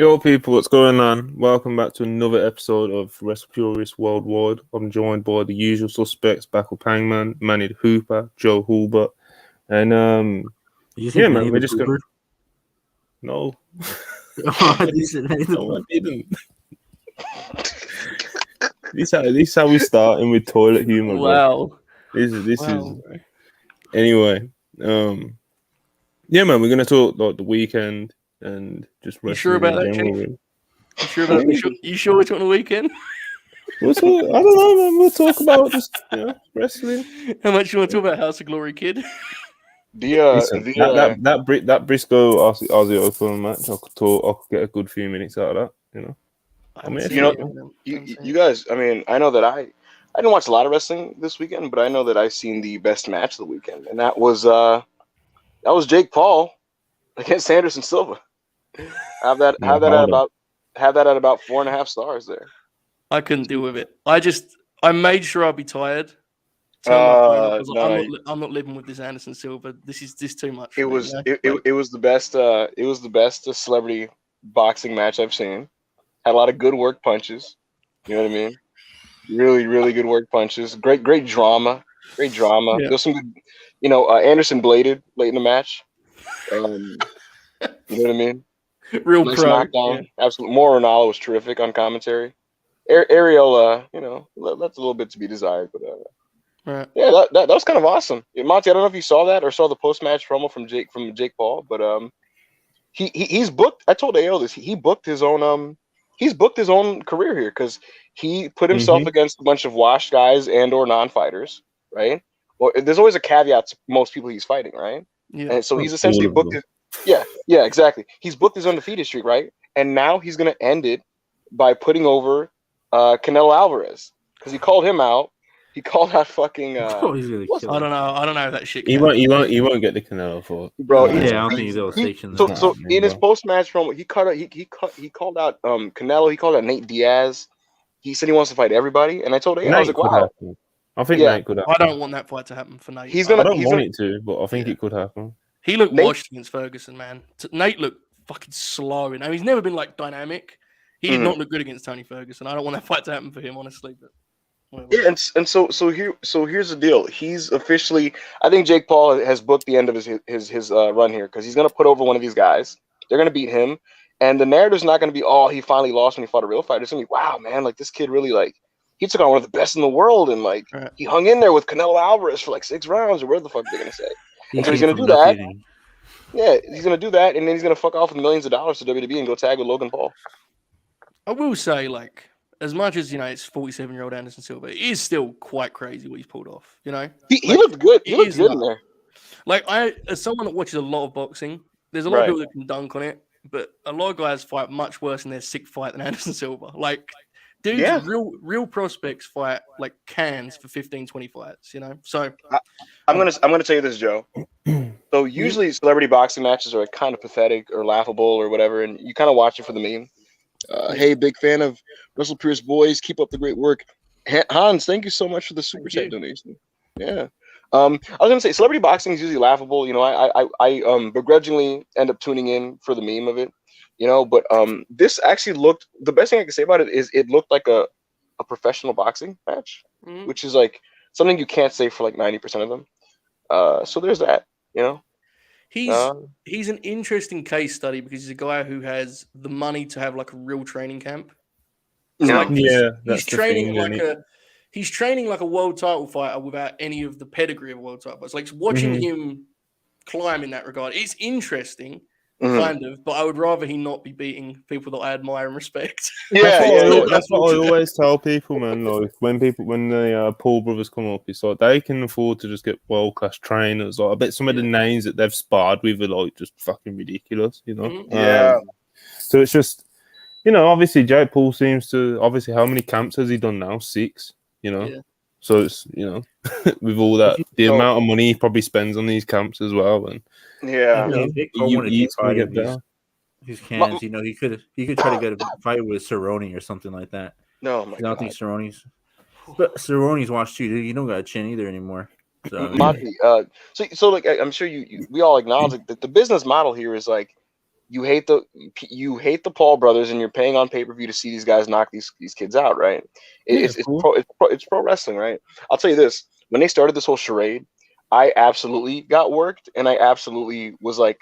Yo, people, what's going on? Welcome back to another episode of WrestlePurists Worldwide. I'm joined by the usual suspects: Backle Pangman, Manny the Hooper, Joe Hulbert, and we're just gonna. No, I didn't. This is how we starting with toilet humor. Wow. Bro. This is anyway. Yeah, man, we're gonna talk like the weekend and just wrestling. You sure about that, Chief? You sure about that? You sure we're talking the weekend? I don't know, man. We'll talk about just wrestling. How much you want to talk about House of Glory, kid? That Briscoe Aussie Open match, I could get a good few minutes out of that. You guys. I mean, I know that I didn't watch a lot of wrestling this weekend, but I know that I've seen the best match of the weekend, and that was Jake Paul against Anderson Silva. Have that at about 4.5 stars there. I couldn't deal with it. I made sure I'd be tired. I'm not living with this Anderson Silva. This is too much. It was the best. It was the best celebrity boxing match I've seen. Had a lot of good work punches. You know what I mean? Really, really good work punches. Great drama. Great drama. Yeah. There's some good. Anderson bladed late in the match. You know what I mean? Real nice pro. Knockdown. Yeah. Absolutely. More Ronaldo was terrific on commentary. Ariel, that's a little bit to be desired, but right. Yeah, that was kind of awesome. Monty, I don't know if you saw that or saw the post-match promo from Jake Paul, but he's booked. I told AO this. He booked his own career here because he put himself against a bunch of washed guys and or non-fighters, right? Well, there's always a caveat to most people he's fighting, right? Yeah. And so he's essentially booked his. Yeah, exactly. He's booked his undefeated streak, right? And now he's gonna end it by putting over Canelo Alvarez because he called him out. He called out fucking. I don't know that shit. He won't get the Canelo for it. Bro. I don't think they'll station. So in his post match promo, he called out Canelo. He called out Nate Diaz. He said he wants to fight everybody, and I told him I was like, wow. Happen. I think Nate could happen. I don't want that fight to happen for Nate. I don't want it to, but I think it could happen. He looked washed against Ferguson, man. Nate looked fucking slow. Now he's never been like dynamic. He did not look good against Tony Ferguson. I don't want that fight to happen for him, honestly. But yeah, and so here's the deal. He's officially. I think Jake Paul has booked the end of his run here because he's gonna put over one of these guys. They're gonna beat him, and the narrative's not gonna be he finally lost when he fought a real fighter. It's gonna be wow, man, like this kid really he took on one of the best in the world and he hung in there with Canelo Alvarez for 6 rounds or whatever the fuck they're gonna say. And so he's gonna do that. Yeah, he's gonna do that, and then he's gonna fuck off with millions of dollars to WWE and go tag with Logan Paul. I will say, as much as it's 47-year-old Anderson Silva, it is still quite crazy what he's pulled off. He looked good. He looked good in there. As someone that watches a lot of boxing, there's a lot of people that can dunk on it, but a lot of guys fight much worse in their sick fight than Anderson Silva. Dudes, real prospects fight like cans for 15, 20 fights, So I'm gonna tell you this, Joe. So usually celebrity boxing matches are kind of pathetic or laughable or whatever, and you kind of watch it for the meme. Hey, big fan of WrestlePurists boys. Keep up the great work. Hans, thank you so much for the super chat donation. Yeah. I was gonna say celebrity boxing is usually laughable. I begrudgingly end up tuning in for the meme of it. But this actually looked. The best thing I can say about it is it looked like a professional boxing match, which is something you can't say for 90% of them. So there's that. He's an interesting case study because he's a guy who has the money to have a real training camp. He's training like a world title fighter without any of the pedigree of a world title fighter. It's watching him climb in that regard. It's interesting. Kind of, but I would rather he not be beating people that I admire and respect. That's what I always tell people, man. When the Paul brothers come up, it's they can afford to just get world class trainers. I bet some of the names that they've sparred with are just fucking ridiculous, So it's just, obviously Jake Paul seems to. Obviously, how many camps has he done now? 6. So it's with all that, the amount of money he probably spends on these camps as well, and get his cans. He could try to get a fight with Cerrone or something like that. No, I don't think Cerrone's. But Cerrone's washed too. Dude. You don't got a chin either anymore. Monty, so I'm sure we all acknowledge that the business model here is you hate the Paul brothers, and you're paying on pay-per-view to see these guys knock these kids out, right? It's pro wrestling, right? I'll tell you this: when they started this whole charade, I absolutely got worked, and I absolutely was like,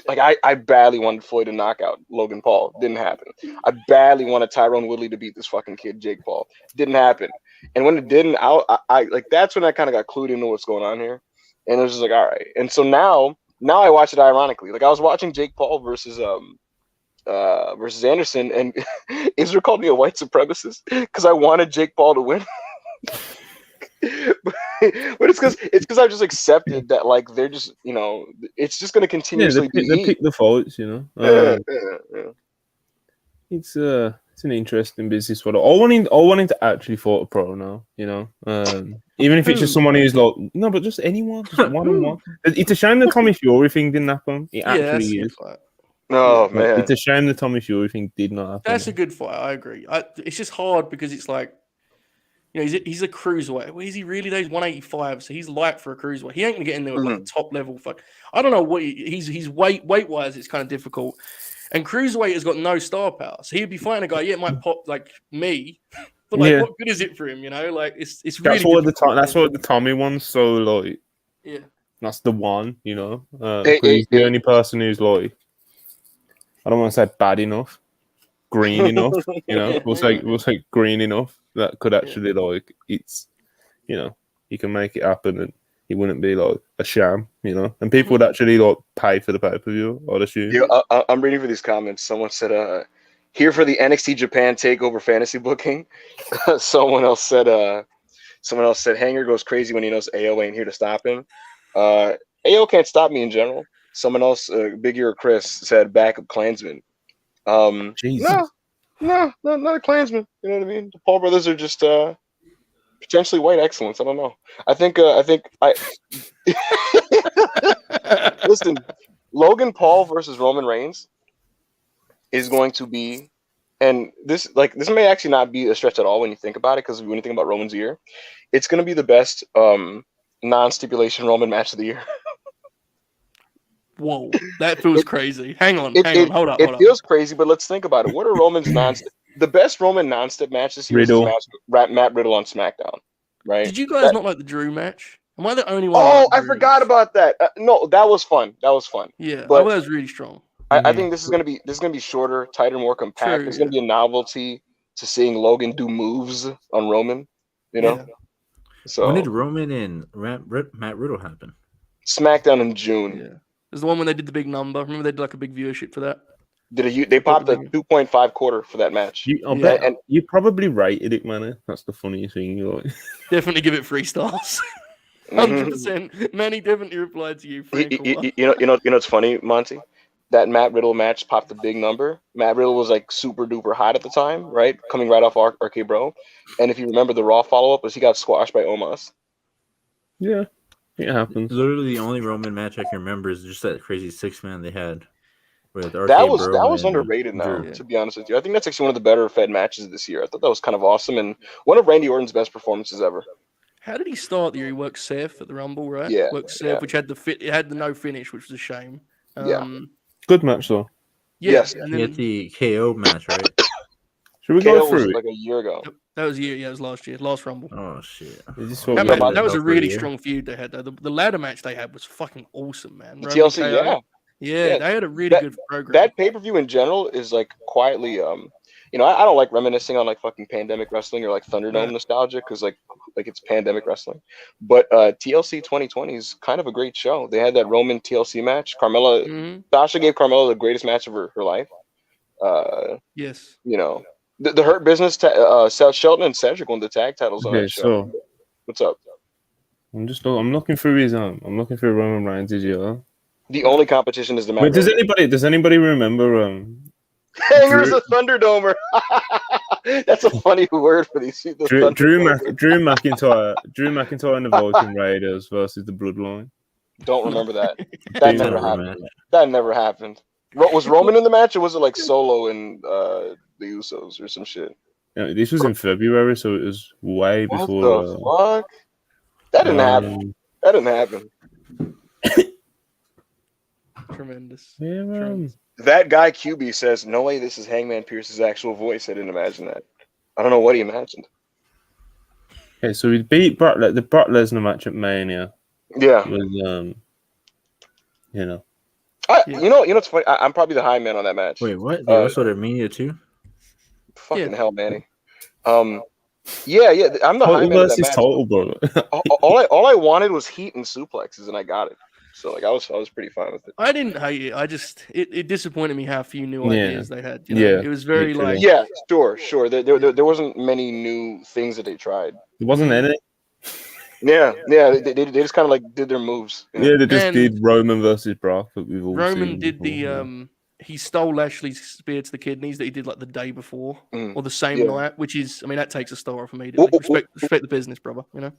I badly wanted Floyd to knock out Logan Paul. Didn't happen. I badly wanted Tyrone Woodley to beat this fucking kid Jake Paul. Didn't happen. And when it didn't, I like that's when I kind of got clued into what's going on here, and it was just like, all right. And so now I watch it ironically. Like I was watching Jake Paul versus Anderson, and Israel called me a white supremacist because I wanted Jake Paul to win. but it's because I've just accepted that, like, they're just, it's just going to continuously they pick the faults, Yeah. It's an interesting business model. I want him to actually fight a pro now, even if it's just someone who's like, no, but just anyone, just one-on-one. It's a shame the Tommy Fury thing didn't happen. It actually is. Oh man, it's a shame the Tommy Fury thing did not happen. That's a good fight. I agree. It's just hard because it's like, he's a cruiserweight. Well, is he really? He's 185, so he's light for a cruiserweight. He ain't gonna get in there with like top level. I don't know what he's weight wise. It's kind of difficult. And cruiserweight has got no star power, so he'd be fighting a guy. Yeah, it might pop like me, but like, what good is it for him? Like it's really. That's what the Tommy one's so like. Yeah, that's the one. He's the only person who's like, I don't want to say bad enough, green enough. We'll say green enough that could actually like it's, you can make it happen and it wouldn't be like a sham, and people would actually like pay for the pay-per-view, I'd assume. Yeah, I'm reading for these comments. Someone said, here for the NXT Japan takeover fantasy booking. Someone else said Hanger goes crazy when he knows AO ain't here to stop him. AO can't stop me in general. Someone else, Big Ear Chris, said backup Klansman. Jesus. No, not a Klansman. You know what I mean? The Paul brothers are just potentially white excellence. I don't know. I think listen, Logan Paul versus Roman Reigns is going to be, and this may actually not be a stretch at all when you think about it, because when you think about Roman's year, it's going to be the best non-stipulation Roman match of the year. Whoa, that feels crazy. Hang on, hold up. It feels crazy, but let's think about it. What are Roman's the best Roman non-stip match this year is Matt Riddle on SmackDown, right? Did you guys not like the Drew match? Am I the only one? Oh, I forgot about that. No, that was fun. Yeah, but that was really strong. I think this is gonna be shorter, tighter, more compact. There's gonna be a novelty to seeing Logan do moves on Roman. Yeah. So when did Roman and Matt Riddle happen? SmackDown in June. Yeah. It was the one when they did the big number. Remember they did like a big viewership for that? They popped a 2.5 quarter for that match. You probably rated it, man. That's the funniest thing. Definitely give it 3 stars. 100%. Manny definitely replied to you. You know what's funny, Monty? That Matt Riddle match popped a big number. Matt Riddle was like super duper hot at the time, right? Coming right off RK Bro. And if you remember, the Raw follow up was he got squashed by Omos. Yeah. It happens. Literally, the only Roman match I can remember is just that crazy 6-man they had with RK that was underrated now, to be honest with you. I think that's actually one of the better Fed matches this year. I thought that was kind of awesome and one of Randy Orton's best performances ever. How did he start the year? He worked Seth at the Rumble, right? Yeah. Worked Seth, which had it had the no finish, which was a shame. Good match though. Yes. And then, he had the KO match, right? Should we go through it? Like a year ago. That was a year. Yeah, it was last year. Last Rumble. Oh shit! That was a really strong feud they had. Though. The ladder match they had was fucking awesome, man. TLC, yeah, they had a really good program. That pay-per-view in general is like quietly, I don't like reminiscing on like fucking Pandemic Wrestling or like Thunderdome nostalgia because like it's Pandemic Wrestling. But TLC 2020 is kind of a great show. They had that Roman TLC match. Sasha gave Carmella the greatest match of her life. Yes. The Hurt Business, Seth Shelton and Cedric won the tag titles on that show. So what's up? I'm looking through his I'm looking through Roman Reigns' year. The only competition is the match. Wait, does anybody remember Hanger's a Thunderdomer. That's a funny word for these. Drew McIntyre and the Viking Raiders versus the Bloodline. Don't remember that. That never happened. That never happened. Was Roman in the match, or was it like Solo and the Usos or some shit? Yeah, this was in February, so it was way before. What the fuck? That didn't happen. That didn't happen. Tremendous. Yeah, man. Tremendous. That guy QB says, "No way, this is Hangman Pierce's actual voice." I didn't imagine that. I don't know what he imagined. Okay, so we beat the Brock Lesnar match at Mania. Yeah. Was You know, it's funny. I'm probably the high man on that match. Wait, what? They wrestled at Mania too? Fucking hell, Manny. Yeah. I'm the high man of that match. Total, bro. all I wanted was heat and suplexes, and I got it. So like I was pretty fine with it. I didn't hate it. I just it disappointed me how few new ideas they had. You know? Yeah, it was very like sure. There wasn't many new things that they tried. There wasn't any. Yeah. They just kind of like did their moves. You know? Yeah, they just did Roman versus Brock, but we've all Roman seen did before, he stole Lashley's spear to the kidneys that he did like the day before or the same night, which is, I mean, that takes a star from me. Respect the business, brother. You know.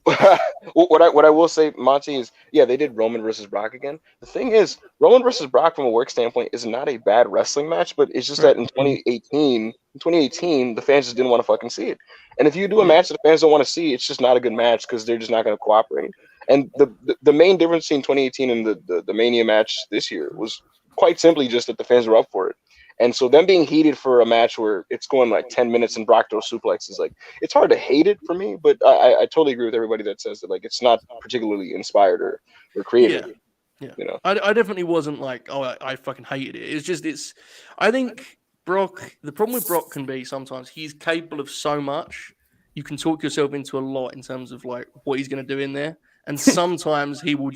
What I will say, Monty, is they did Roman versus Brock again. The thing is, Roman versus Brock from a work standpoint is not a bad wrestling match, but it's just that in 2018, the fans just didn't want to fucking see it. And if you do a match that the fans don't want to see, it's just not a good match because they're just not going to cooperate. And the main difference between 2018 and the Mania match this year was quite simply just that the fans were up for it. And so them being heated for a match where it's going like 10 minutes and Brock throws suplexes, like it's hard to hate it for me, but I totally agree with everybody that says that like it's not particularly inspired or creative. Yeah. You know, I definitely wasn't like, I fucking hated it. It's just I think the problem with Brock can be sometimes he's capable of so much. You can talk yourself into a lot in terms of like what he's going to do in there. And sometimes he'll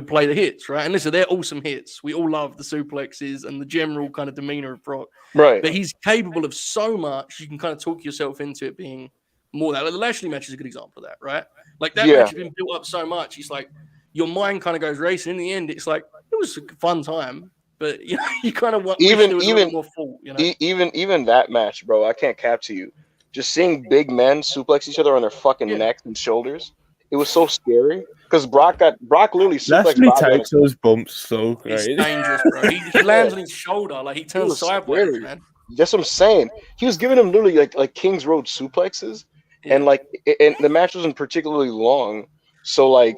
play the hits, right? And listen, they're awesome hits. We all love the suplexes and the general kind of demeanor of Brock. Right. But he's capable of so much, you can kind of talk yourself into it being more that. Like the Lashley match is a good example of that, right? Like that match has been built up so much. It's like your mind kind of goes racing. In the end, it's like it was a fun time, but you know, you kind of want even more full, you know? even that match, bro. I can't cap to you. Just seeing big men suplex each other on their fucking necks and shoulders. It was so scary because Brock literally suplexed Brock. Takes those bumps so great. It's dangerous, bro. He lands on his shoulder, like he turns sideways, man. That's what I'm saying. He was giving him literally like King's Road suplexes, and and the match wasn't particularly long. So like,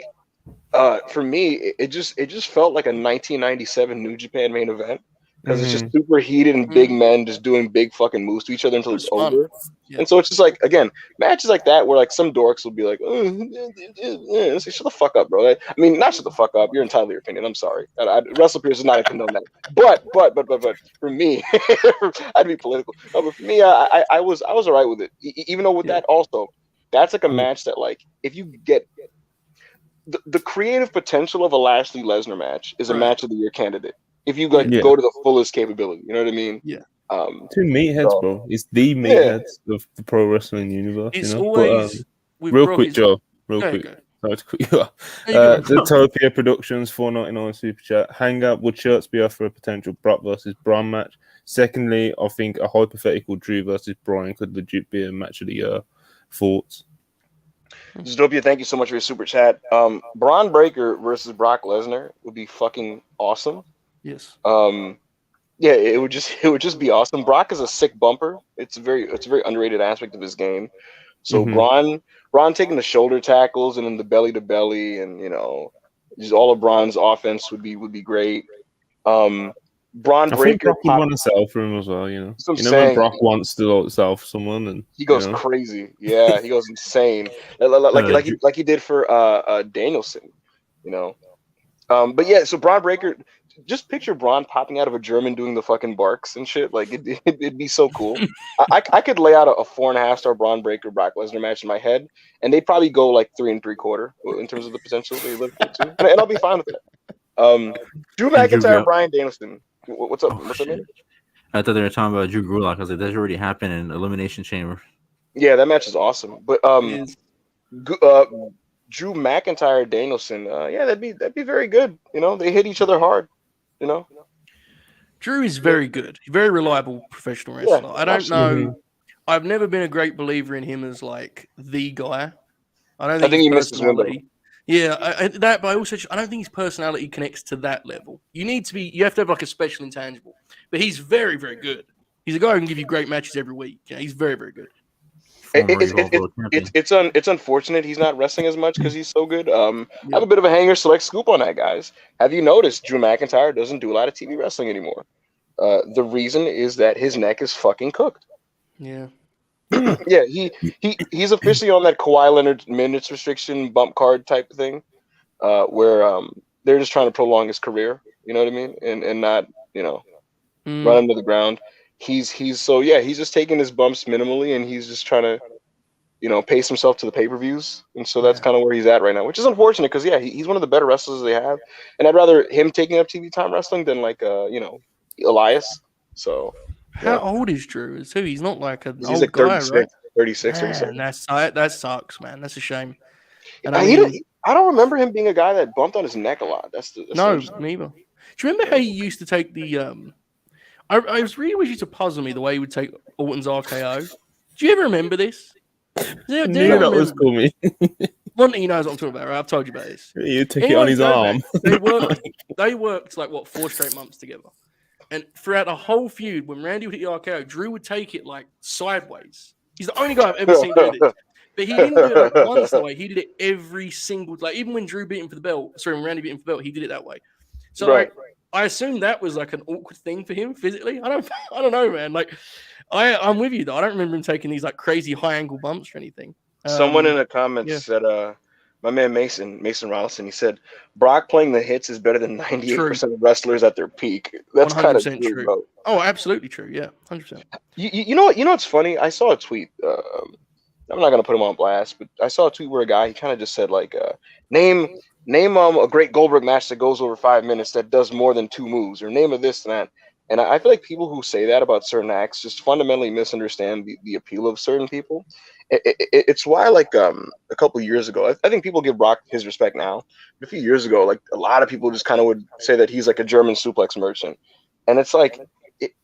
for me, it just felt like a 1997 New Japan main event. Because it's just super heated and big men just doing big fucking moves to each other until it's over. Yeah. And so it's just like, again, matches like that where like some dorks will be like, say, shut the fuck up, bro. I mean, not shut the fuck up. You're entitled to your opinion. I'm sorry. WrestlePurists is not a condone that. But for me, I'd be political. No, but for me, I was all right with it. Even though with that also, that's like a match that like if you get the creative potential of a Lashley Lesnar match is a match of the year candidate. If you go to the fullest capability, you know what I mean? Yeah. Two meatheads, bro. It's the meatheads of the pro wrestling universe. It's always real quick, Joe. Real quick. Sorry to cut you off. Zootopia Productions, $4.99 super chat. Hangout, would shirts be offered a potential Brock versus Braun match? Secondly, I think a hypothetical Drew versus Bryan could legit be a match of the year. Thoughts? Zootopia, thank you so much for your super chat. Braun Breaker versus Brock Lesnar would be fucking awesome. Yes. It would just be awesome. Brock is a sick bumper. It's a very underrated aspect of his game. So Braun taking the shoulder tackles and then the belly to belly, and you know, just all of Braun's offense would be great. Braun Breaker Brock would want to sell for him as well. You know, when Brock wants to sell for someone, and he goes crazy. Yeah, he goes insane, like he did for Danielson. You know. But yeah, so Braun Breaker, just picture Braun popping out of a German doing the fucking barks and shit. Like it'd be so cool. I could lay out a 4.5-star Braun Breaker Brock Lesnar match in my head, and they'd probably go like 3 3/4 in terms of the potential they live for too, and I'll be fine with that. Drew McIntyre, Bryan Danielson. What's up? What's up, man? I thought they were talking about Drew Gulak. I was like, that's already happened in Elimination Chamber. Yeah, that match is awesome. But Drew McIntyre, Danielson, that'd be very good. You know, they hit each other hard. You know, Drew is very good, very reliable professional wrestler. I don't know. I've never been a great believer in him as like the guy. I think he missed his window. Yeah, but I also I don't think his personality connects to that level. You have to have like a special intangible. But he's very, very good. He's a guy who can give you great matches every week. Yeah, he's very, very good. It's unfortunate he's not wrestling as much because he's so good. I have a bit of a hanger select scoop on that, guys. Have you noticed Drew McIntyre doesn't do a lot of TV wrestling anymore? The reason is that his neck is fucking cooked. Yeah. Yeah, he's officially on that Kawhi Leonard minutes restriction bump card type of thing, where they're just trying to prolong his career. You know what I mean? And not run him to the ground. He's just taking his bumps minimally, and he's just trying to pace himself to the pay-per-views, and so that's kind of where he's at right now, which is unfortunate because he's one of the better wrestlers they have, and I'd rather him taking up TV time wrestling than like Elias. So how old is Drew? He's not like an he's old like 36, guy, right? 36, Man, 37. that sucks, man. That's a shame. And I don't remember him being a guy that bumped on his neck a lot. That's no, neither. Do you remember how he used to take the I was really used to puzzle me the way he would take Orton's RKO. Do you ever remember this? I knew that was coming. One thing you knows what I'm talking about, right? I've told you about this. You took it on his arm. They worked like 4 straight months together. And throughout the whole feud, when Randy would hit the RKO, Drew would take it like sideways. He's the only guy I've ever seen do this. But he didn't do it like once that way. He did it every single, like even when Drew beat him for the belt, when Randy beat him for the belt, he did it that way. So I assume that was like an awkward thing for him physically. I don't know, man. Like I'm with you though. I don't remember him taking these like crazy high angle bumps or anything. Someone in the comments said, my man Mason Rollinson, he said Brock playing the hits is better than 98% of wrestlers at their peak. That's kind of true, bro. Oh, absolutely true. Yeah, 100%. You know what's funny? I saw a tweet. I'm not gonna put him on blast, but I saw a tweet where a guy he kind of just said like, name a great Goldberg match that goes over 5 minutes that does more than 2 moves, or name of this and that. And I feel like people who say that about certain acts just fundamentally misunderstand the appeal of certain people. It's why like a couple years ago, I think people give Brock his respect now. But a few years ago, like a lot of people just kind of would say that he's like a German suplex merchant. And it's like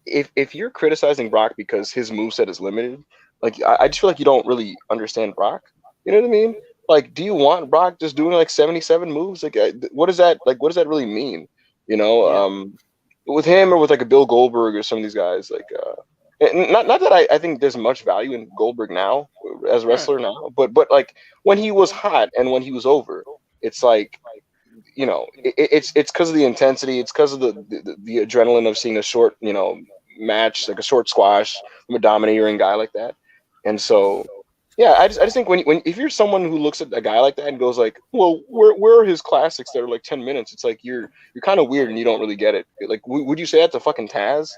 if you're criticizing Brock because his moveset is limited, like I just feel like you don't really understand Brock. You know what I mean? Like, do you want Brock just doing like 77 moves? Like, what does that really mean? With him or with like a Bill Goldberg or some of these guys, like, not that I think there's much value in Goldberg now as a wrestler now, but like when he was hot and when he was over, it's like, it's because of the intensity, it's because of the adrenaline of seeing a short, match, like a short squash from a domineering guy like that. And so, yeah, I just think when if you're someone who looks at a guy like that and goes like, well, where are his classics that are like 10 minutes? It's like you're kind of weird and you don't really get it. Like, would you say that to fucking Taz?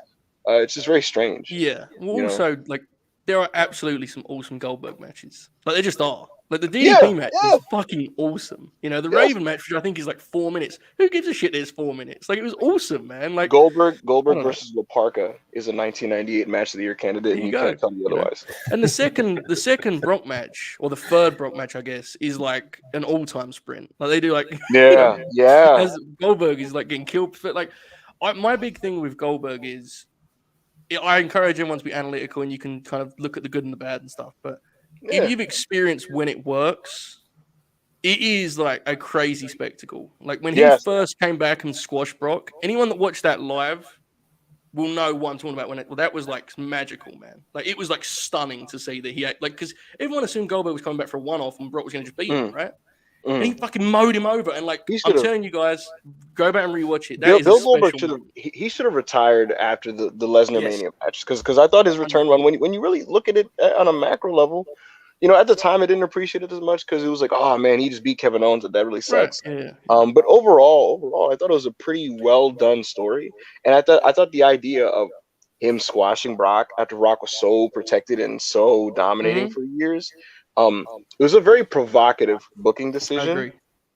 It's just very strange. Yeah. Well, also, like, there are absolutely some awesome Goldberg matches. Like, they just are. Like, the DDP match is fucking awesome. The Raven match, which I think is like 4 minutes. Who gives a shit that it's 4 minutes? Like, it was awesome, man. Like Goldberg versus Laparca is a 1998 match of the year candidate, and you can't tell me otherwise. And the second Brock match, or the third Brock match, I guess, is like an all-time sprint. Like, they do like as Goldberg is like getting killed. But like, my big thing with Goldberg is, I encourage everyone to be analytical, and you can kind of look at the good and the bad and stuff. But if you've experienced when it works, it is like a crazy spectacle. Like when he first came back and squashed Brock, anyone that watched that live will know what I'm talking about. That was like magical, man. Like it was like stunning to see that he had, like, because everyone assumed Goldberg was coming back for a one-off and Brock was going to just beat him, right? And he fucking mowed him over, and like I'm telling you guys, go back and rewatch it. Bill Goldberg should have retired after the Lesnar Mania match, because I thought his return run, when you really look at it on a macro level, at the time I didn't appreciate it as much because it was like, oh man, he just beat Kevin Owens, that really sucks. Right. Yeah. But overall, I thought it was a pretty well done story, and I thought the idea of him squashing Brock after Brock was so protected and so dominating for years. It was a very provocative booking decision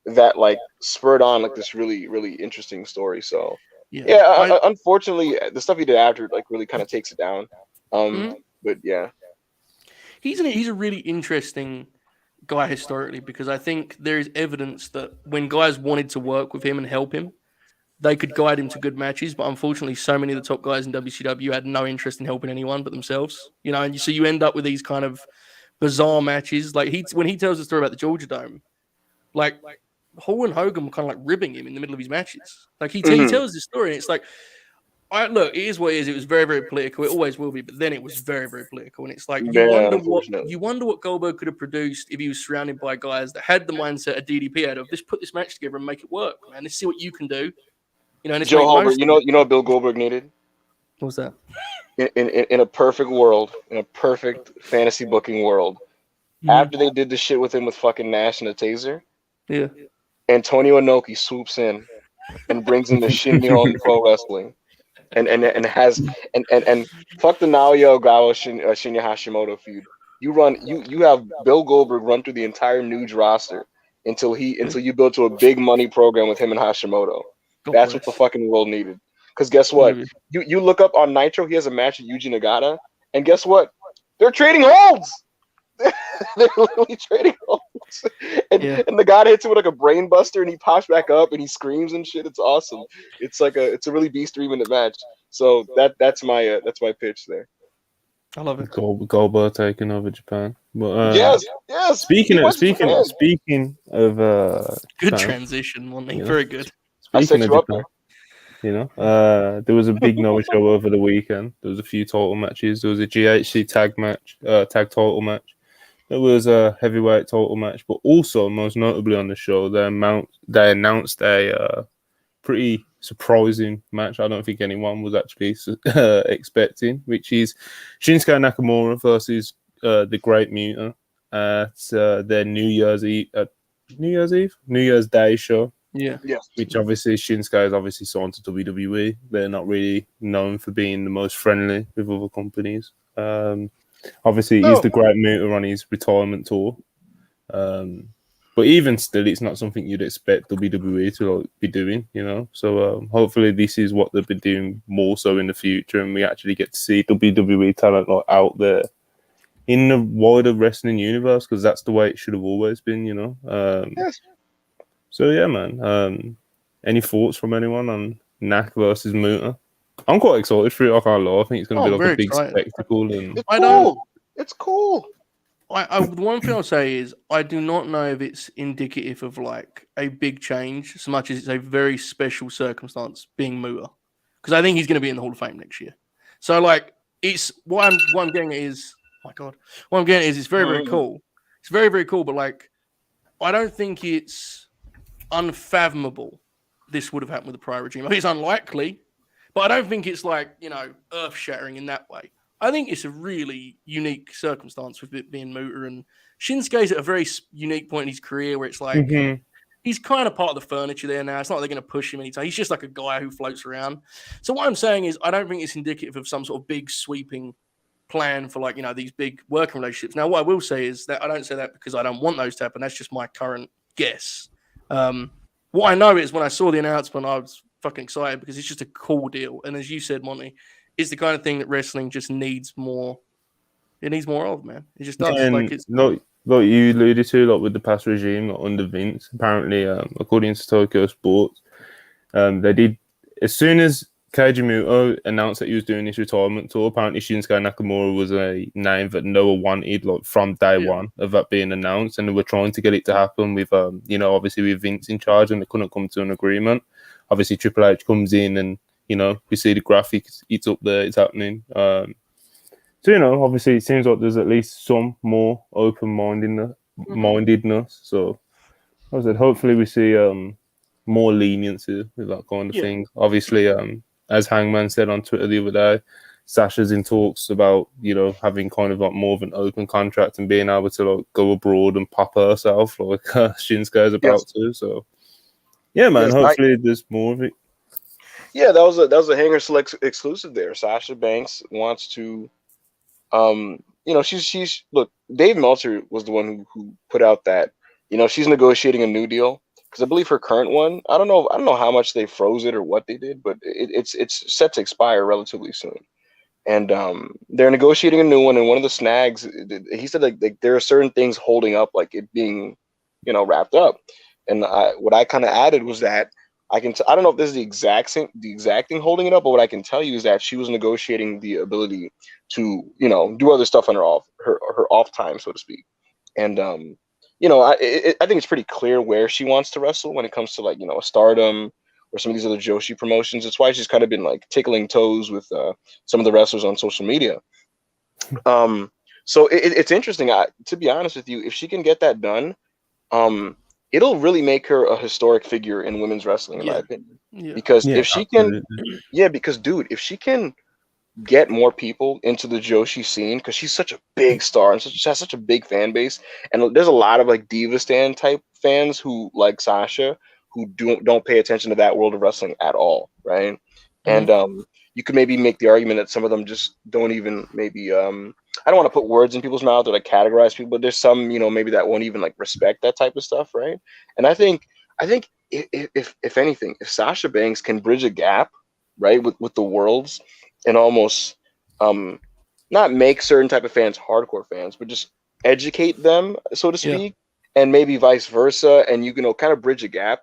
that like spurred on like this really, really interesting story. So unfortunately, the stuff he did after like really kind of takes it down. But yeah, he's a really interesting guy historically, because I think there is evidence that when guys wanted to work with him and help him, they could guide him to good matches. But unfortunately, so many of the top guys in WCW had no interest in helping anyone but themselves. And so you end up with these kind of bizarre matches. Like when he tells the story about the Georgia Dome, like Hall and Hogan were kind of like ribbing him in the middle of his matches. Like he tells this story, and it's like, Look, it is what it is. It was very, very political. It always will be, but then it was very, very political. And it's like you wonder what Goldberg could have produced if he was surrounded by guys that had the mindset of DDP had of let's put this match together and make it work, man. Let's see what you can do. And Joe Holbert, you know what Bill Goldberg needed? What's that? In a perfect world, in a perfect fantasy booking world, after they did the shit with him with fucking Nash and the taser, Antonio Inoki swoops in and brings in the Shinya on Pro Wrestling. And fuck the Naoya Ogawa Shinya Hashimoto feud. You have Bill Goldberg run through the entire Nuge roster until you build to a big money program with him and Hashimoto. That's what the fucking world needed. Because guess what? You look up on Nitro, he has a match with Yuji Nagata, and guess what? They're trading holds. They're literally trading holds. And the guy hits him with like a brain buster and he pops back up and he screams and shit. It's awesome. It's a really beast 3-minute match. So that's my pitch there. I love it. Goldberg taking over Japan. But, yes. Speaking of good transition, wasn't very good. Speaking of Japan, there was a big no-show over the weekend. There was a few title matches. There was a GHC tag title match. There was a heavyweight title match, but also most notably on the show, they announced a pretty surprising match. I don't think anyone was actually expecting, which is Shinsuke Nakamura versus the Great Muta at their New Year's Day show. Yeah. Which obviously Shinsuke is obviously signed to WWE. They're not really known for being the most friendly with other companies. Obviously, he's the Great Muta on his retirement tour. But even still, it's not something you'd expect WWE to be doing, So hopefully this is what they'll be doing more so in the future, and we actually get to see WWE talent out there in the wider wrestling universe, because that's the way it should have always been, Yes. So yeah, man. Any thoughts from anyone on Nak versus Muta? I'm quite excited for it. I can't lie. I think it's going to be like a big spectacle. And It's cool. The one thing I'll say is I do not know if it's indicative of like a big change so much as it's a very special circumstance being Muta, because I think he's going to be in the Hall of Fame next year. So like it's what I'm getting at is it's very, very cool. It's very, very cool, but like I don't think it's unfathomable this would have happened with the prior regime. I think it's unlikely, but I don't think it's like, earth-shattering in that way. I think it's a really unique circumstance with it being Muta, and Shinsuke's at a very unique point in his career where it's like he's kind of part of the furniture there now. It's not like they're going to push him anytime. He's just like a guy who floats around. So what I'm saying is I don't think it's indicative of some sort of big sweeping plan for like, these big working relationships. Now, what I will say is that I don't say that because I don't want those to happen. That's just my current guess. What I know is when I saw the announcement, I was fucking excited because it's just a cool deal. And as you said, Monty, it's the kind of thing that wrestling just needs more. It needs more of, man. It just does. And like you alluded to, like with the past regime, like under Vince, apparently, according to Tokyo Sports, they did as soon as Keiji Muto announced that he was doing his retirement tour. Apparently, Shinsuke Nakamura was a name that no one wanted, like from day one of that being announced, and they were trying to get it to happen with, obviously with Vince in charge, and they couldn't come to an agreement. Obviously, Triple H comes in, and we see the graphics. It's up there. It's happening. So obviously, it seems like there's at least some more open-mindedness. So, as I said, hopefully we see more leniency with that kind of thing. Obviously, as Hangman said on Twitter the other day, Sasha's in talks about, having kind of like more of an open contract and being able to like go abroad and pop herself like Shinsuke's about to. So, yeah, man, hopefully there's more of it. Yeah, that was a Hanger Select exclusive there. Sasha Banks wants to, she's look. Dave Meltzer was the one who put out that, she's negotiating a new deal because I believe her current one. I don't know how much they froze it or what they did, but it's set to expire relatively soon. And they're negotiating a new one. And one of the snags, he said like there are certain things holding up like it being, wrapped up. And what I kind of added was that. I don't know if this is the exact thing holding it up, but what I can tell you is that she was negotiating the ability to, do other stuff on her off time, so to speak. And I think it's pretty clear where she wants to wrestle when it comes to like, a Stardom or some of these other Joshi promotions. It's why she's kind of been like tickling toes with some of the wrestlers on social media. So it's interesting. To be honest with you, if she can get that done, it'll really make her a historic figure in women's wrestling, in my opinion. Yeah. Because if she can, because dude, if she can get more people into the Joshi scene, because she's such a big star and has such a big fan base, and there's a lot of like diva stan type fans who like Sasha who don't pay attention to that world of wrestling at all, right? Mm-hmm. And you could maybe make the argument that some of them just don't even maybe I don't want to put words in people's mouth or like categorize people, but there's some, you know, maybe that won't even like respect that type of stuff, right? And I think if anything, if Sasha Banks can bridge a gap, right, with the worlds and almost not make certain type of fans hardcore fans, but just educate them, so to speak, and maybe vice versa, and you know, kind of bridge a gap.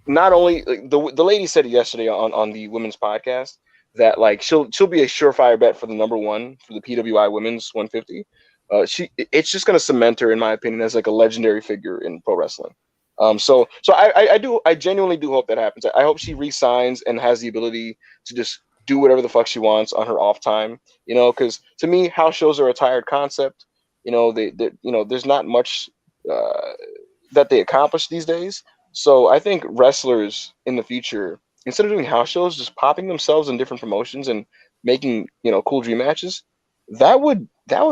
Not only like, the lady said it yesterday on the women's podcast that like she'll be a surefire bet for the number 1 for the PWI women's 150. It's just gonna cement her, in my opinion, as like a legendary figure in pro wrestling. So I genuinely do hope that happens. I hope she re-signs and has the ability to just do whatever the fuck she wants on her off time. You know, because to me, house shows are a tired concept. You know, they you know, there's not much that they accomplish these days. So I think wrestlers in the future, instead of doing house shows, just popping themselves in different promotions and making, you know, cool dream matches, that would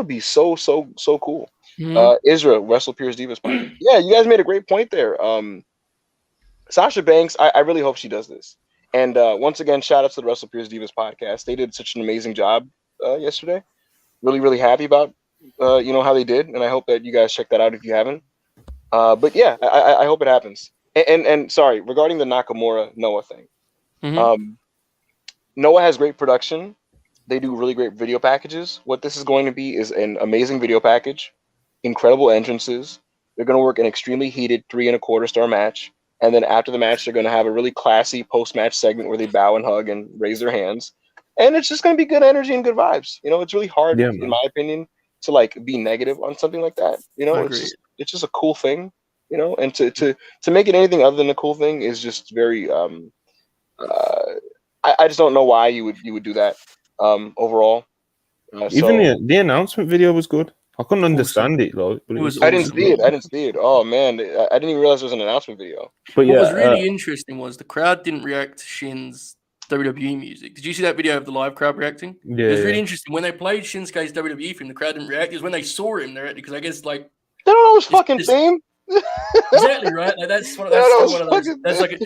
be so cool. Mm-hmm. Israel, WrestlePurists Divas podcast. Yeah, you guys made a great point there. Sasha Banks, I really hope she does this. And once again, shout out to the WrestlePurists Divas podcast. They did such an amazing job yesterday. Really happy about you know, how they did, and I hope that you guys check that out if you haven't. But yeah, I hope it happens. And sorry, regarding the Nakamura Noah thing. Mm-hmm. Noah has great production. They do really great video packages. What this is going to be is an amazing video package, incredible entrances. They're going to work an extremely heated 3 1/4 star match. And then after the match, they're going to have a really classy post-match segment where they bow and hug and raise their hands. And it's just going to be good energy and good vibes. You know, it's really hard, in my opinion, to like be negative on something like that. You know, it's just a cool thing, you know, and to make it anything other than a cool thing is just very, I just don't know why you would do that overall. Even the announcement video was good. I couldn't understand it, like, but I didn't see it. Oh man, I didn't even realize there was an announcement video. But what was really interesting was the crowd didn't react to Shin's WWE music. Did you see that video of the live crowd reacting? Yeah, it was really interesting. When they played Shinsuke's WWE theme, the crowd didn't react. It was when they saw him, they reacted, because I guess like they don't know his fucking theme. Exactly right. Like that's one of those. That's like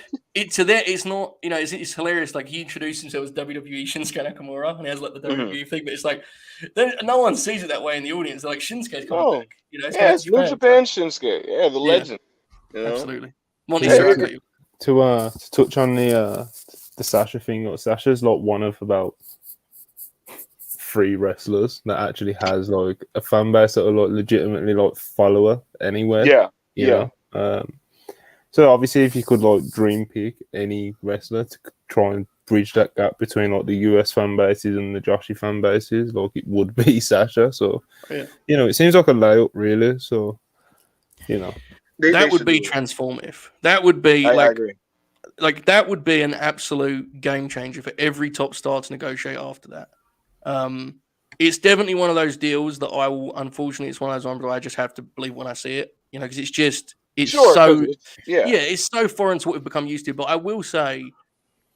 to that. It's not. You know, it's hilarious. Like he introduced himself as WWE Shinsuke Nakamura, and he has like the WWE thing. But it's like then no one sees it that way in the audience. They're like Shinsuke's coming back. You know, it's New Japan Shinsuke. Yeah, the legend. You know? Absolutely. To touch on the Sasha thing, like, Sasha's like one of about 3 wrestlers that actually has like a fan base that are like legitimately like follow her anywhere. You know? So obviously, if you could like dream pick any wrestler to try and bridge that gap between like the US fan bases and the Joshi fan bases, like it would be Sasha. So you know, it seems like a layup, really. So you know, that would be transformative. That would be like that would be an absolute game changer for every top star to negotiate after that. It's definitely one of those deals that I will. Unfortunately, it's one of those ones where I just have to believe when I see it. You know, because it's so foreign to what we've become used to. But I will say,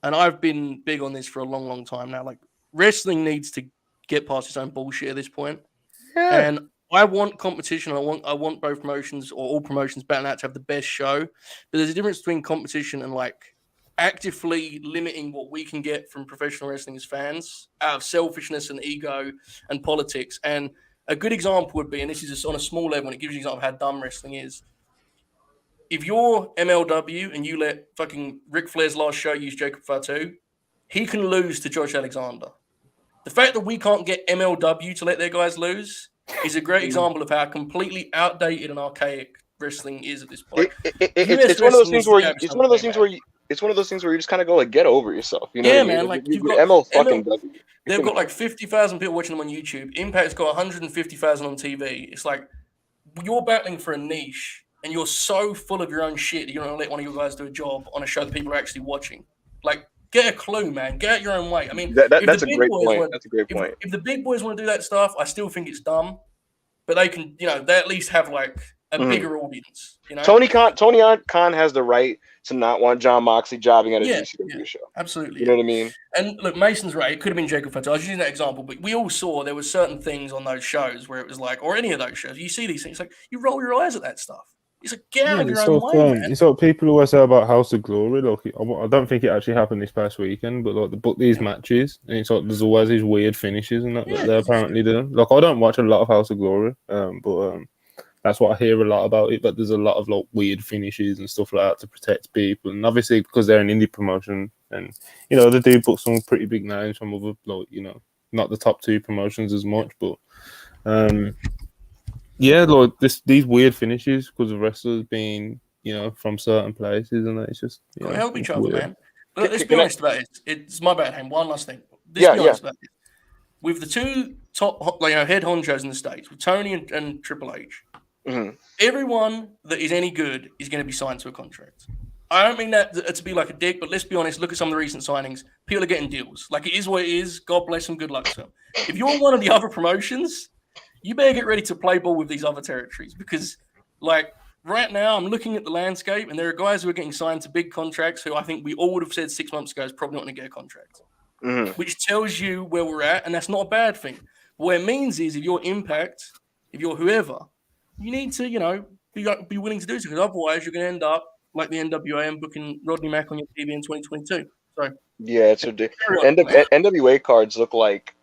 and I've been big on this for a long time now, like wrestling needs to get past its own bullshit at this point. Yeah. And I want competition. I want both promotions or all promotions battling out to have the best show. But there's a difference between competition and like actively limiting what we can get from professional wrestling as fans out of selfishness and ego and politics. And a good example would be, and this is just on a small level, and it gives you an example of how dumb wrestling is. If you're MLW and you let fucking Ric Flair's last show use Jacob Fatu, he can lose to Josh Alexander. The fact that we can't get MLW to let their guys lose is a great example of how completely outdated and archaic wrestling is at this point. It's one of those things where you just kind of go like, get over yourself. You know yeah, man. Like you've got ML. They've got like 50,000 people watching them on YouTube. Impact's got 150,000 on TV. It's like you're battling for a niche, and you're so full of your own shit that you don't want to let one of your guys do a job on a show that people are actually watching. Like, get a clue, man. Get out your own way. I mean, that's a great point. That's a great point. If the big boys want to do that stuff, I still think it's dumb. But they can, they at least have like a bigger audience. Tony Khan has the right to not want John Moxley jobbing at a GCW show. Absolutely. You know what I mean? And look, Mason's right. It could have been Jacob Fatu. I was using that example, but we all saw there were certain things on those shows where it was like, or any of those shows, you see these things, like you roll your eyes at that stuff. It's like, get out of your own way, man. It's what people always say about House of Glory. Like, I don't think it actually happened this past weekend, but like they book these matches, and it's like there's always these weird finishes and that they apparently do. Like, I don't watch a lot of House of Glory, but that's what I hear a lot about it. But there's a lot of like weird finishes and stuff like that to protect people, and obviously because they're an indie promotion, and they do book some pretty big names from other not the top 2 promotions as much, but like these weird finishes because of wrestlers being, from certain places, and it's just help each other, man. Look, let's be honest about it. It's my bad, Ham. One last thing. Let's be honest about it. With the 2 top, head honchos in the States, with Tony and Triple H, everyone that is any good is going to be signed to a contract. I don't mean that to be like a dick, but let's be honest. Look at some of the recent signings. People are getting deals. Like, it is what it is. God bless them. Good luck to them. If you're one of the other promotions, you better get ready to play ball with these other territories, because, like, right now I'm looking at the landscape and there are guys who are getting signed to big contracts who I think we all would have said 6 months ago is probably not going to get a contract, which tells you where we're at, and that's not a bad thing. What it means is if you're Impact, if you're whoever, you need to, be willing to do so, because otherwise you're going to end up like the NWA and booking Rodney Mack on your TV in 2022. So yeah, it's ridiculous. NWA cards look like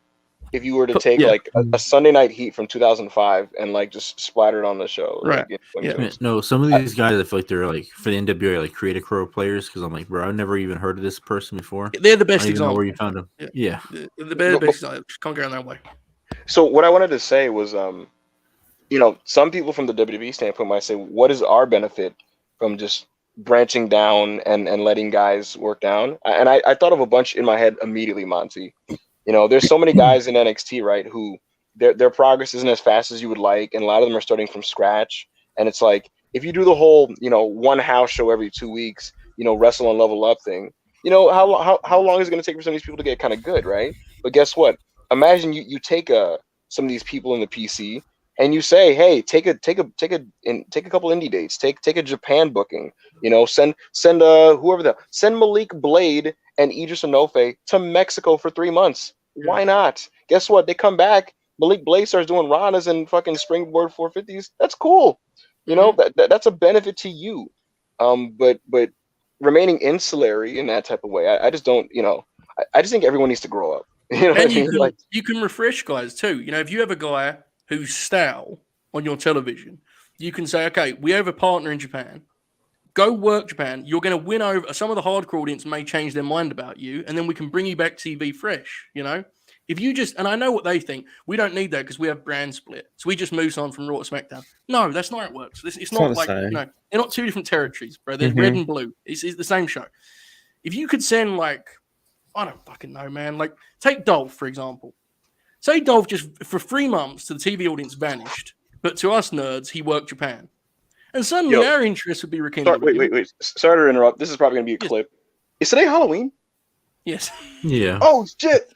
if you were to take like a Sunday Night Heat from 2005 and like just splatter it on the show. Right. No, some of these guys, I feel like they're like for the NWA, like Creative Crow players, because I'm like, bro, I've never even heard of this person before. They're the best I don't even know example. where you found them. Yeah. The best example. Can't go on that way. So what I wanted to say was, some people from the WWE standpoint might say, what is our benefit from just branching down and letting guys work down? And I thought of a bunch in my head immediately, Monty. There's so many guys in NXT, right, who their progress isn't as fast as you would like, and a lot of them are starting from scratch. And it's like, if you do the whole, one house show every 2 weeks, wrestle and level up thing, how long is it going to take for some of these people to get kind of good, right? But guess what? Imagine you take some of these people in the PC and you say, hey, take a couple indie dates, take a Japan booking, send Malik Blade and Idris Enofe to Mexico for 3 months. Yeah. Why not? Guess what? They come back. Malik Blade starts doing Ranas and fucking springboard 450s. That's cool. That's a benefit to you. But remaining insulary in that type of way, I just don't. I just think everyone needs to grow up. And you can refresh guys too. If you have a guy who's stale on your television, you can say, okay, we have a partner in Japan. Go work Japan. You're going to win over some of the hardcore audience. May change their mind about you, and then we can bring you back TV fresh. If you just, and I know what they think, we don't need that because we have brand split, so we just move on from Raw to SmackDown. No, that's not how it works. It's not like they're not 2 different territories, bro. They're red and blue. It's the same show. If you could send I don't fucking know, man. Like, take Dolph, for example. Say Dolph just for 3 months to the TV audience vanished, but to us nerds, he worked Japan. And suddenly our interest would be rekindled. Wait. Sorry to interrupt. This is probably going to be a clip. Is today Halloween? Yes. Yeah. Oh, shit.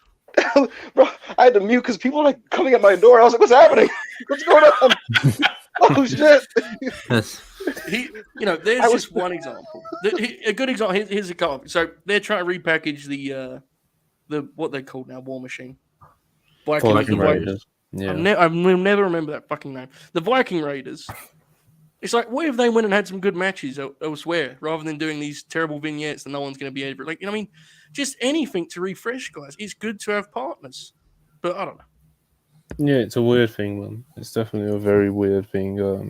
Bro, I had to mute because people are coming at my door. I was like, what's happening? What's going on? Oh, shit. There's just one example. A good example. Here's a couple. So they're trying to repackage the what they call now War Machine. Viking Raiders. Yeah. I will never remember that fucking name. The Viking Raiders. It's like, what if they went and had some good matches elsewhere rather than doing these terrible vignettes that no one's going to be able to, what I mean? Just anything to refresh, guys. It's good to have partners. But I don't know. Yeah, it's a weird thing, man. It's definitely a very weird thing. I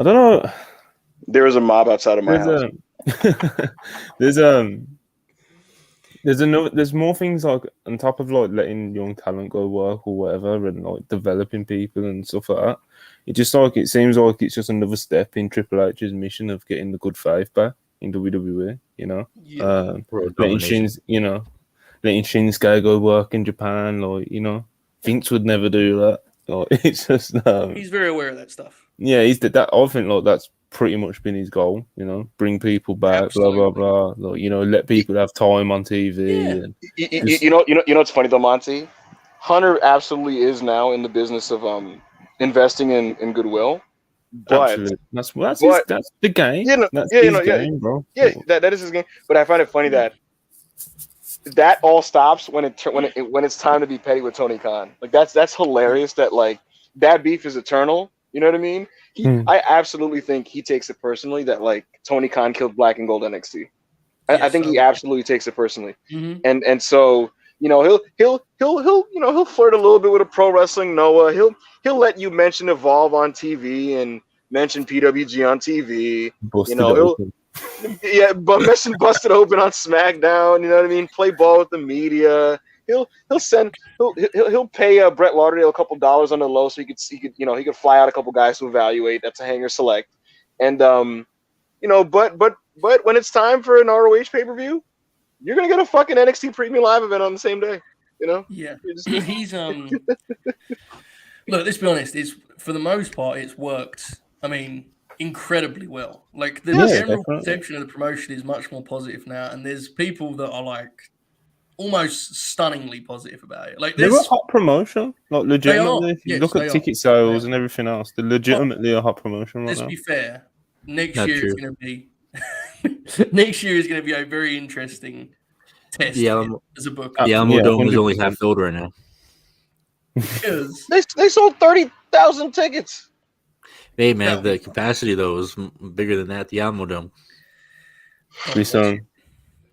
don't know. There is a mob outside of my house. There's more things like on top of like letting young talent go work or whatever and like developing people and stuff like that. It seems like it's just another step in Triple H's mission of getting the good faith back in WWE. Letting Shinsuke go work in Japan, Vince would never do that. Like, it's just he's very aware of that stuff. Yeah, he's that. I think like that's pretty much been his goal. You know, bring people back, Absolutely. blah blah blah. Like, you know, let people have time on TV. Yeah. And you know what's funny though, Monty? Hunter absolutely is now in the business of investing in goodwill. But absolutely, that's the game. Yeah, no, that's yeah, his no, yeah, game, bro. Yeah, that is his game. But I find it funny that all stops when it's time to be petty with Tony Khan. Like that's hilarious. That like that beef is eternal. You know what I mean? I absolutely think he takes it personally that like Tony Khan killed Black and Gold NXT. I think he absolutely takes it personally. Mm-hmm. And so you know he'll flirt a little bit with a pro wrestling Noah. He'll let you mention Evolve on TV and mention PWG on TV. But mention Busted Open on SmackDown. You know what I mean? Play ball with the media. He'll pay Brett Lauderdale a couple dollars on the low so he could fly out a couple guys to evaluate. That's a hanger select. And but when it's time for an ROH pay-per-view, you're gonna get a fucking NXT Premium Live event on the same day. You know? Yeah. He's Look, let's be honest, for the most part it's worked. I mean, incredibly well. Like the general perception of the promotion is much more positive now, and there's people that are like almost stunningly positive about it. Like they're a hot promotion, like legitimately. If you look at ticket sales and everything else, they're legitimately a hot promotion. Let's be fair. Next year is going to be a very interesting test as a book. The Alamo Dome is only half filled right now. Because they sold 30,000 tickets. Hey man, the capacity though is bigger than that. The Alamo Dome.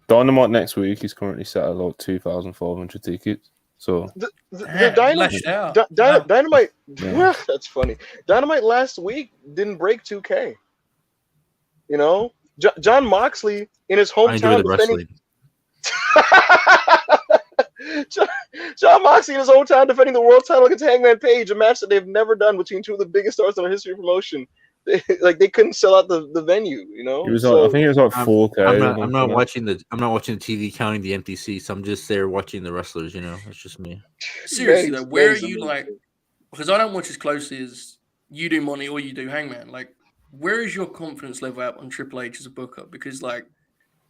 Dynamite next week is currently set at like 2,500 tickets. So the Dynamite, that's funny. Dynamite last week didn't break 2K. You know, John Moxley in his hometown defending. John Moxley in his hometown defending the world title against Hangman Page, a match that they've never done between two of the biggest stars in the history of promotion. They couldn't sell out the venue, you know. I think it was like 4K. I'm not watching the TV counting the empty seats. I'm just there watching the wrestlers. You know, it's just me. Seriously though, where are you like? Because I don't watch as closely as you do, Monty, or you do, Hangman. Like, where is your confidence level at on Triple H as a booker? Because like,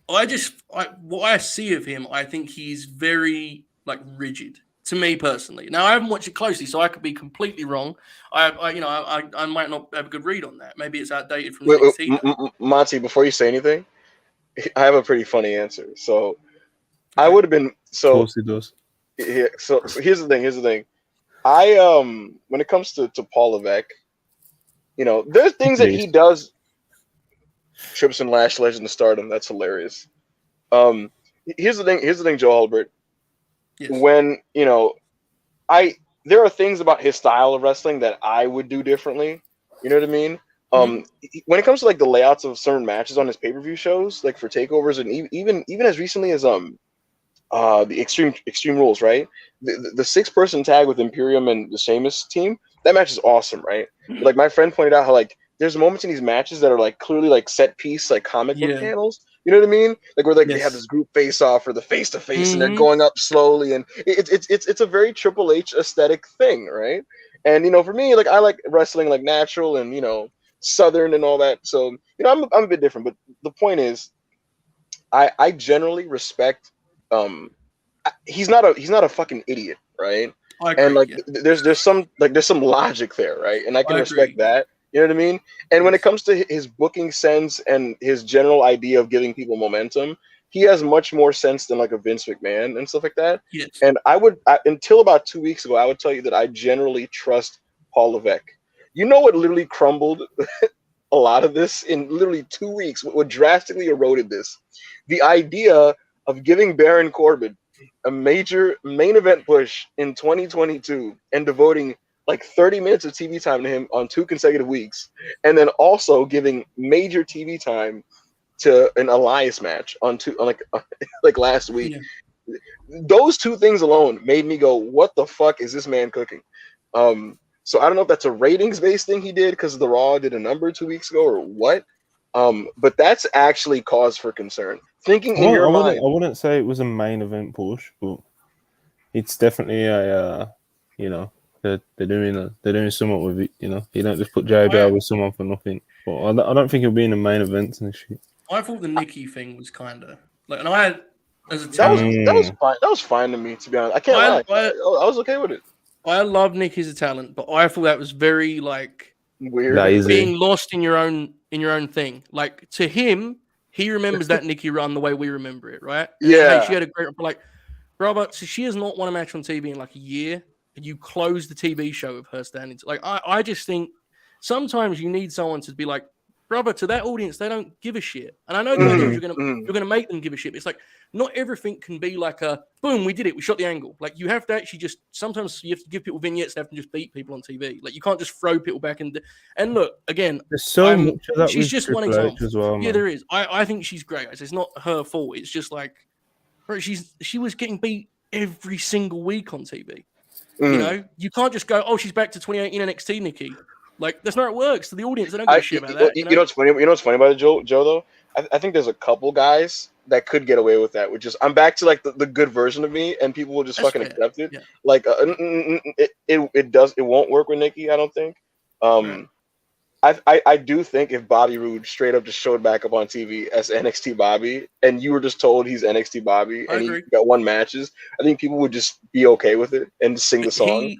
what I see of him, I think he's very like rigid. To me personally, now I haven't watched it closely, so I could be completely wrong. I might not have a good read on that. Maybe it's outdated from NXT. Monty, before you say anything, I have a pretty funny answer. So I would have been so. Of course he does. Yeah. So here's the thing. I when it comes to Paul Levesque, you know, there's things that he does. Trips and Lash Legend of Stardom. That's hilarious. Here's the thing, Joe Halbert. Yes. When, you know, there are things about his style of wrestling that I would do differently. You know what I mean? When it comes to like the layouts of certain matches on his pay-per-view shows, like for takeovers, and even as recently as the Extreme Rules, right? The 6-person tag with Imperium and the Sheamus team, that match is awesome, right? But, like my friend pointed out how like there's moments in these matches that are like clearly like set piece, like comic book panels. You know what I mean? Like where like they have this group face off or the face to face, and they're going up slowly, and it's a very Triple H aesthetic thing, right? And you know, for me, like I like wrestling like natural and you know Southern and all that. So you know, I'm a bit different, but the point is, I generally respect. He's not a fucking idiot, right? And like there's some logic there, right? And I can respect that. You know what I mean? And when it comes to his booking sense and his general idea of giving people momentum, he has much more sense than like a Vince McMahon and stuff like that. Yes. And until about 2 weeks ago, I would tell you that I generally trust Paul Levesque. You know what literally crumbled a lot of this in literally 2 weeks? What drastically eroded this? The idea of giving Baron Corbin a major main event push in 2022 and devoting like 30 minutes of TV time to him on 2 consecutive weeks, and then also giving major TV time to an Elias match on like last week. Yeah. Those 2 things alone made me go, "What the fuck is this man cooking?" So I don't know if that's a ratings-based thing he did because the Raw did a number 2 weeks ago or what. But that's actually cause for concern. Thinking in your mind, I wouldn't say it was a main event push, but it's definitely a they're doing somewhat with it. You know, you don't just put JBL with someone for nothing. But I don't think he'll be in the main events and shit. I thought the Nikki thing was kind of like, and I had as a that was fine. That was fine to me, to be honest. I can't lie. I was okay with it. I love Nick as a talent, but I thought that was very like weird, being lost in your own thing. Like to him, he remembers that Nikki run the way we remember it, right? And yeah, hey, she had a great like, Robert. So she has not won a match on TV in like a year, and you close the TV show of her standing. Like I just think sometimes you need someone to be like, brother, to that audience, they don't give a shit. And I know the idea is you're gonna make them give a shit. But it's like not everything can be like a boom, we did it, we shot the angle. Like you have to actually just sometimes you have to give people vignettes that have to just beat people on TV. Like you can't just throw people back in. And look, again, there's so much of that. She's just one example. As well, yeah, there is. I think she's great. It's not her fault. It's just like she was getting beat every single week on TV. You know, you can't just go, oh, she's back to 2018 NXT Nikki. Like that's not how it works. To the audience, they don't give a shit about that. You know what's funny? You know what's funny about it, Joe though? I think there's a couple guys that could get away with that, which is I'm back to like the good version of me, and people will just fucking accept it. Yeah. Like it won't work with Nikki. I don't think. I do think if Bobby Roode straight up just showed back up on TV as NXT Bobby, and you were just told he's NXT Bobby, and he got won matches, I think people would just be okay with it and just sing the song.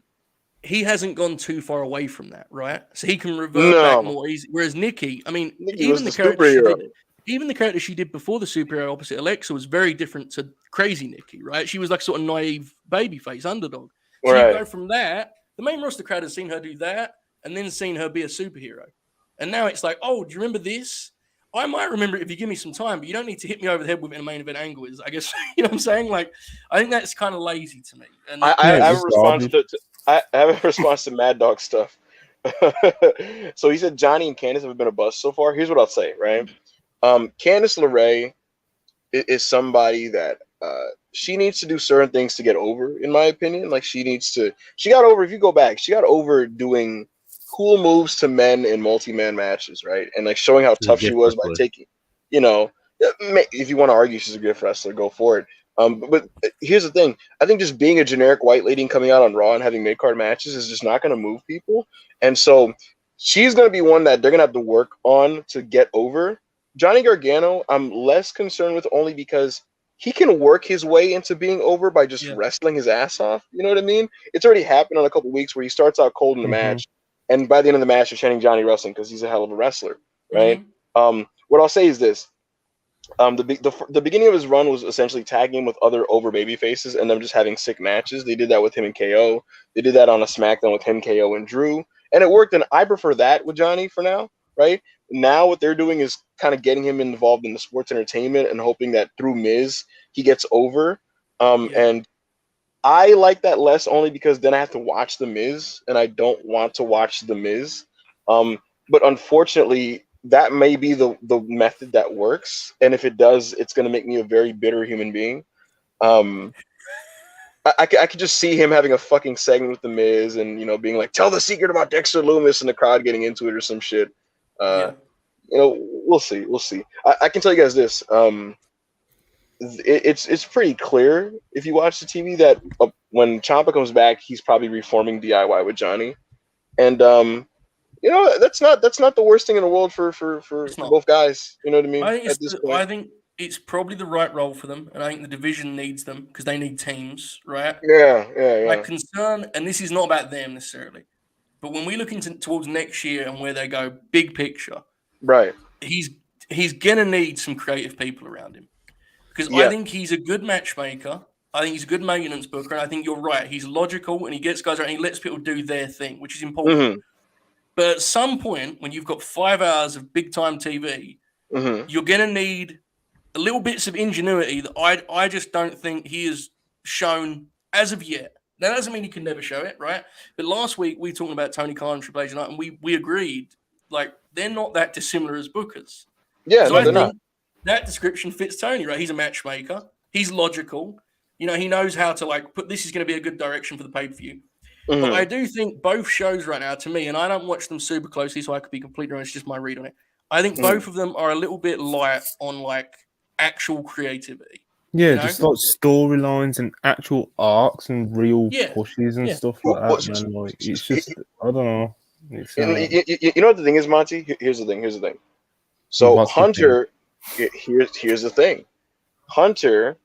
He hasn't gone too far away from that, right? So he can revert back more easy. Whereas Nikki, I mean, even the character she did before the superhero opposite Alexa was very different to Crazy Nikki, right? She was like sort of naive babyface underdog. So you go from that. The main roster crowd has seen her do that, and then seen her be a superhero. And now it's like, oh, do you remember this? I might remember it if you give me some time, but you don't need to hit me over the head with a main event angle. Is I guess you know what I'm saying? Like, I think that's kind of lazy to me. And I have a response I have a response to Mad Dog stuff. So he said Johnny and Candice have been a bust so far. Here's what I'll say, right? Candice LeRae is somebody that she needs to do certain things to get over, in my opinion. Like she got over, if you go back, she got over doing cool moves to men in multi-man matches, right? And like showing how tough she was by taking, you know, if you want to argue she's a good wrestler, go for it. But here's the thing. I think just being a generic white lady and coming out on Raw and having mid-card matches is just not going to move people. And so she's going to be one that they're going to have to work on to get over. Johnny Gargano, I'm less concerned with only because he can work his way into being over by just wrestling his ass off. You know what I mean? It's already happened on a couple weeks where he starts out cold in the match, and by the end of the match, you're chanting Johnny wrestling because he's a hell of a wrestler, right? What I'll say is this. The beginning of his run was essentially tagging him with other over baby faces and them just having sick matches. They did that with him and KO. They did that on a SmackDown with him, KO, and Drew, and it worked. And I prefer that with Johnny for now, right? Now what they're doing is kind of getting him involved in the sports entertainment and hoping that through Miz he gets over. And I like that less only because then I have to watch the Miz, and I don't want to watch the Miz. But unfortunately, that may be the method that works, and if it does, it's going to make me a very bitter human being. I could just see him having a fucking segment with the Miz, and you know, being like, "Tell the secret about Dexter Lumis," and the crowd getting into it or some shit. You know, we'll see. I can tell you guys this: it's pretty clear if you watch the TV that when Ciampa comes back, he's probably reforming DIY with Johnny, and you know, that's not the worst thing in the world for both guys. You know what I mean? I think it's probably the right role for them, and I think the division needs them because they need teams, right? Yeah. My concern, and this is not about them necessarily, but when we look towards next year and where they go, big picture, right? He's gonna need some creative people around him because I think he's a good matchmaker. I think he's a good maintenance booker, and I think you're right. He's logical, and he gets guys around. And he lets people do their thing, which is important. But at some point, when you've got 5 hours of big-time TV, you're going to need a little bits of ingenuity that I just don't think he has shown as of yet. That doesn't mean he can never show it, right? But last week, we were talking about Tony Khan and Triple H, and we agreed, like, they're not that dissimilar as bookers. Yeah, so they're not. That description fits Tony, right? He's a matchmaker. He's logical. You know, he knows how to, like, this is going to be a good direction for the pay-per-view. But I do think both shows right now, to me, and I don't watch them super closely, so I could be completely honest, just my read on it. I think both of them are a little bit light on like actual creativity. Yeah, just like storylines and actual arcs and real pushes and stuff like that, man. Like, it's just, I don't know. It's, you know what the thing is, Monty? Here's the thing. So Hunter, here's the thing. Hunter,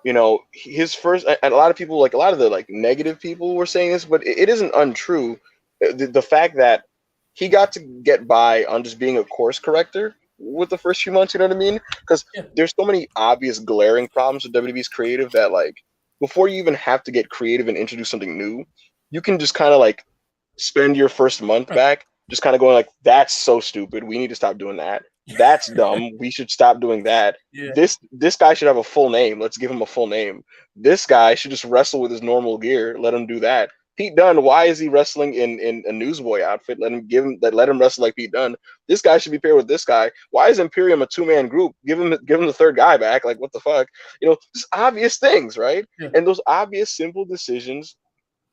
you know, his first, and a lot of people, like a lot of the like negative people were saying this, but it isn't untrue. The fact that he got to get by on just being a course corrector with the first few months, you know what I mean? Because there's so many obvious glaring problems with WWE's creative that, like, before you even have to get creative and introduce something new, you can just kind of like spend your first month back just kind of going like, that's so stupid. We need to stop doing that. That's dumb. We should stop doing that. Yeah. This guy should have a full name. Let's give him a full name. This guy should just wrestle with his normal gear. Let him do that. Pete Dunne, why is he wrestling in a newsboy outfit? Let him wrestle like Pete Dunne. This guy should be paired with this guy. Why is Imperium a 2-man group? Give him the third guy back. Like, what the fuck? You know, just obvious things, right? Yeah. And those obvious, simple decisions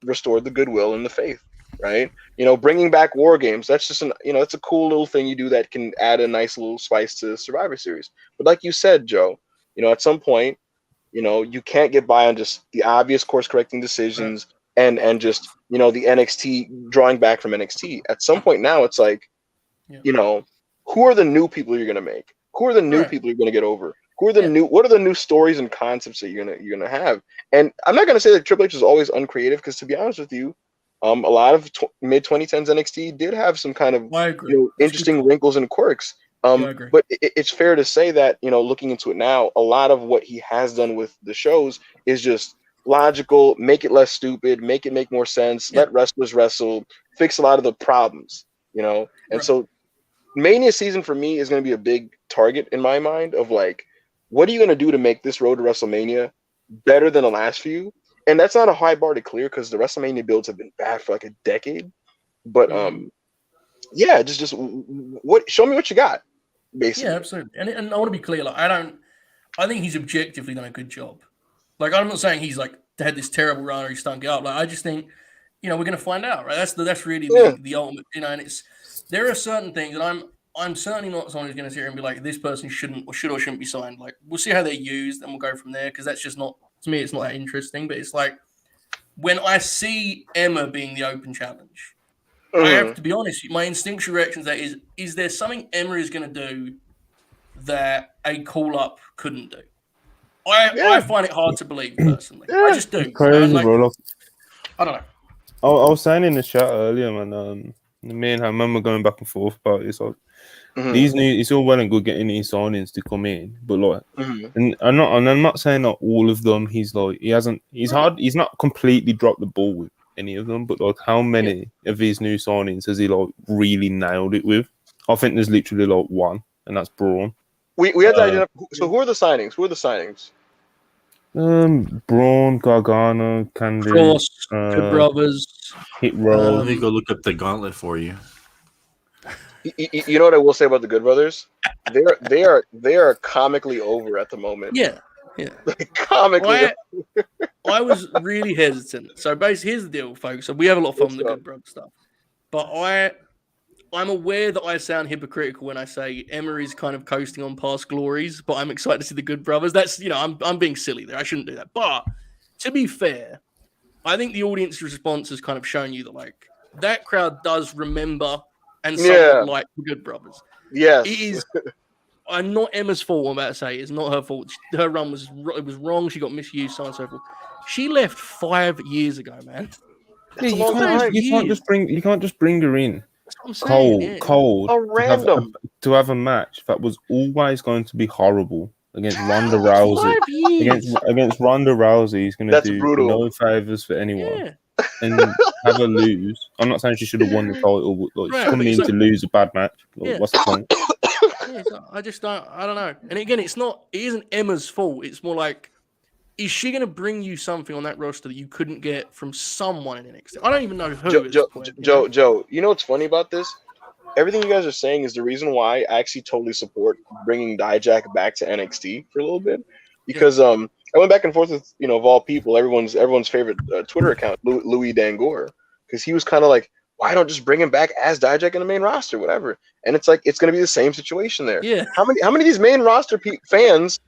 restored the goodwill and the faith, right? You know, bringing back War Games. That's just it's a cool little thing you do that can add a nice little spice to Survivor Series. But like you said, Joe, you know, at some point, you know, you can't get by on just the obvious course correcting decisions. Right. And just, you know, the NXT drawing back from NXT. At some point now, it's like, you know, who are the new people you're gonna make? Who are the new people you're gonna get over? Who are the new? What are the new stories and concepts that you're gonna have? And I'm not gonna say that Triple H is always uncreative, because to be honest with you, a lot of mid 2010s NXT did have some kind of interesting wrinkles and quirks. But it's fair to say that, you know, looking into it now, a lot of what he has done with the shows is just logical, make it less stupid, make it make more sense, let wrestlers wrestle, fix a lot of the problems, you know? And so Mania season for me is going to be a big target in my mind of like, what are you going to do to make this road to WrestleMania better than the last few? And that's not a high bar to clear, because the WrestleMania builds have been bad for like a decade. But just what? Show me what you got, basically. Yeah, absolutely. And I want to be clear, like I think he's objectively done a good job. Like, I'm not saying he's like had this terrible run or he stunk it up. Like, I just think, you know, we're going to find out, right? That's really the ultimate, you know. And there are certain things, and I'm certainly not someone who's going to sit here and be like, this person should or shouldn't be signed. Like, we'll see how they're used and we'll go from there, because that's just not, to me, it's not that interesting. But it's like, when I see Emma being the open challenge, I have to be honest, my instinctual reaction to that is there something Emma is going to do that a call-up couldn't do? I find it hard to believe, personally. I just do. Crazy, bro. I don't know. I was saying in the chat earlier, man, me and Hammond were going back and forth about it. It's like, it's all well and good getting these signings to come in, but like, and I'm not saying that all of them, he's not completely dropped the ball with any of them, but like, how many of his new signings has he like really nailed it with? I think there's literally like one, and that's Braun. We had to identify. So who are the signings? Braun, Gargano, Candy, Good Brothers, Hit Row. Let me go look up the gauntlet for you. You know what I will say about the Good Brothers? They are comically over at the moment. Yeah. Comically. I was really hesitant. So basically, here's the deal, folks. So we have a lot of fun with the Good Brothers stuff, but I'm aware that I sound hypocritical when I say Emma is kind of coasting on past glories, but I'm excited to see the Good Brothers. That's, you know, I'm being silly there. I shouldn't do that. But to be fair, I think the audience response has kind of shown you that, like, that crowd does remember and somewhat like the Good Brothers. Yes. It is not Emma's fault, I'm about to say. It's not her fault. Her run was wrong. She got misused, so on and so forth. She left 5 years ago, man. Yeah, you can't just bring her in. That's what I'm saying, cold, a random to have a match that was always going to be horrible against Ronda Rousey. Against Ronda Rousey, he's going to do no favors for anyone and have her lose. I'm not saying she should have won the title, but like, she's coming in to lose a bad match. Like, what's the point? I don't know. And again, it isn't Emma's fault. It's more like, is she going to bring you something on that roster that you couldn't get from someone in NXT? I don't even know who. Joe, you know what's funny about this? Everything you guys are saying is the reason why I actually totally support bringing Dijak back to NXT for a little bit. Because I went back and forth with, you know, of all people, everyone's favorite Twitter account, Louis Dangor, because he was kind of like, why don't just bring him back as Dijak in the main roster, whatever. And it's like, it's going to be the same situation there. Yeah. How many of these main roster fans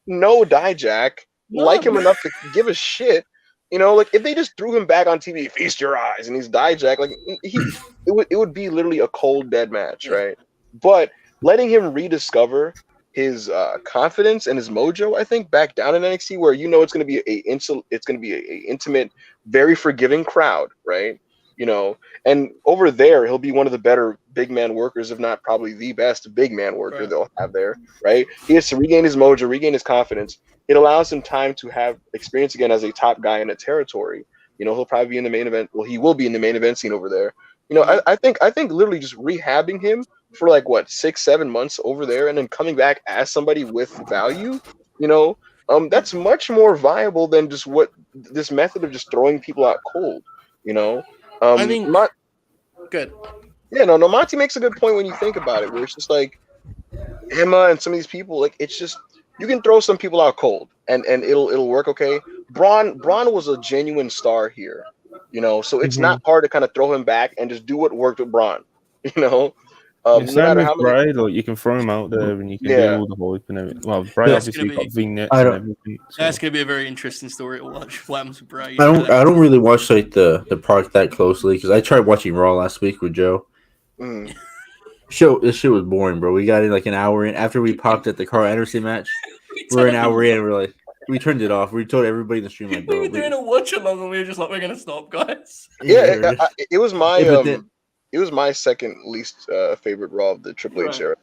no Dijak, like him enough to give a shit. You know, like if they just threw him back on TV, feast your eyes, and he's Dijak, like it would be literally a cold dead match, right? But letting him rediscover his confidence and his mojo, I think, back down in NXT, where it's going to be a intimate, very forgiving crowd, right? You know, and over there he'll be one of the better big man workers, if not probably the best big man worker they'll have there, right? He has to regain his mojo, regain his confidence. It allows him time to have experience again as a top guy in a territory. You know, he'll probably be in the main event. Well, he will be in the main event scene over there. You know, I think literally just rehabbing him for like 6-7 months over there, and then coming back as somebody with value. You know, that's much more viable than just this method of just throwing people out cold. You know, I think good. Yeah, no, Monty makes a good point when you think about it, where it's just like Emma and some of these people, like it's just. You can throw some people out cold and it'll work okay. Braun was a genuine star here, you know, so it's not hard to kind of throw him back and just do what worked with Braun, you know. No matter how many, Bray, like you can throw him out there and you can do all the hype and everything. Well, Bray obviously got vignettes and everything. So. That's gonna be a very interesting story to watch. What happens with Bray? I don't really watch like the product that closely because I tried watching Raw last week with Joe. This shit was boring, bro. We got in like an hour in after we popped at the Carl Anderson match. We're an hour in, and we're like, we turned it off. We told everybody in the stream like, bro, we were doing a watch along, and we were just like, we're gonna stop, guys. Yeah, it was my it was my second least favorite Raw of the Triple H era.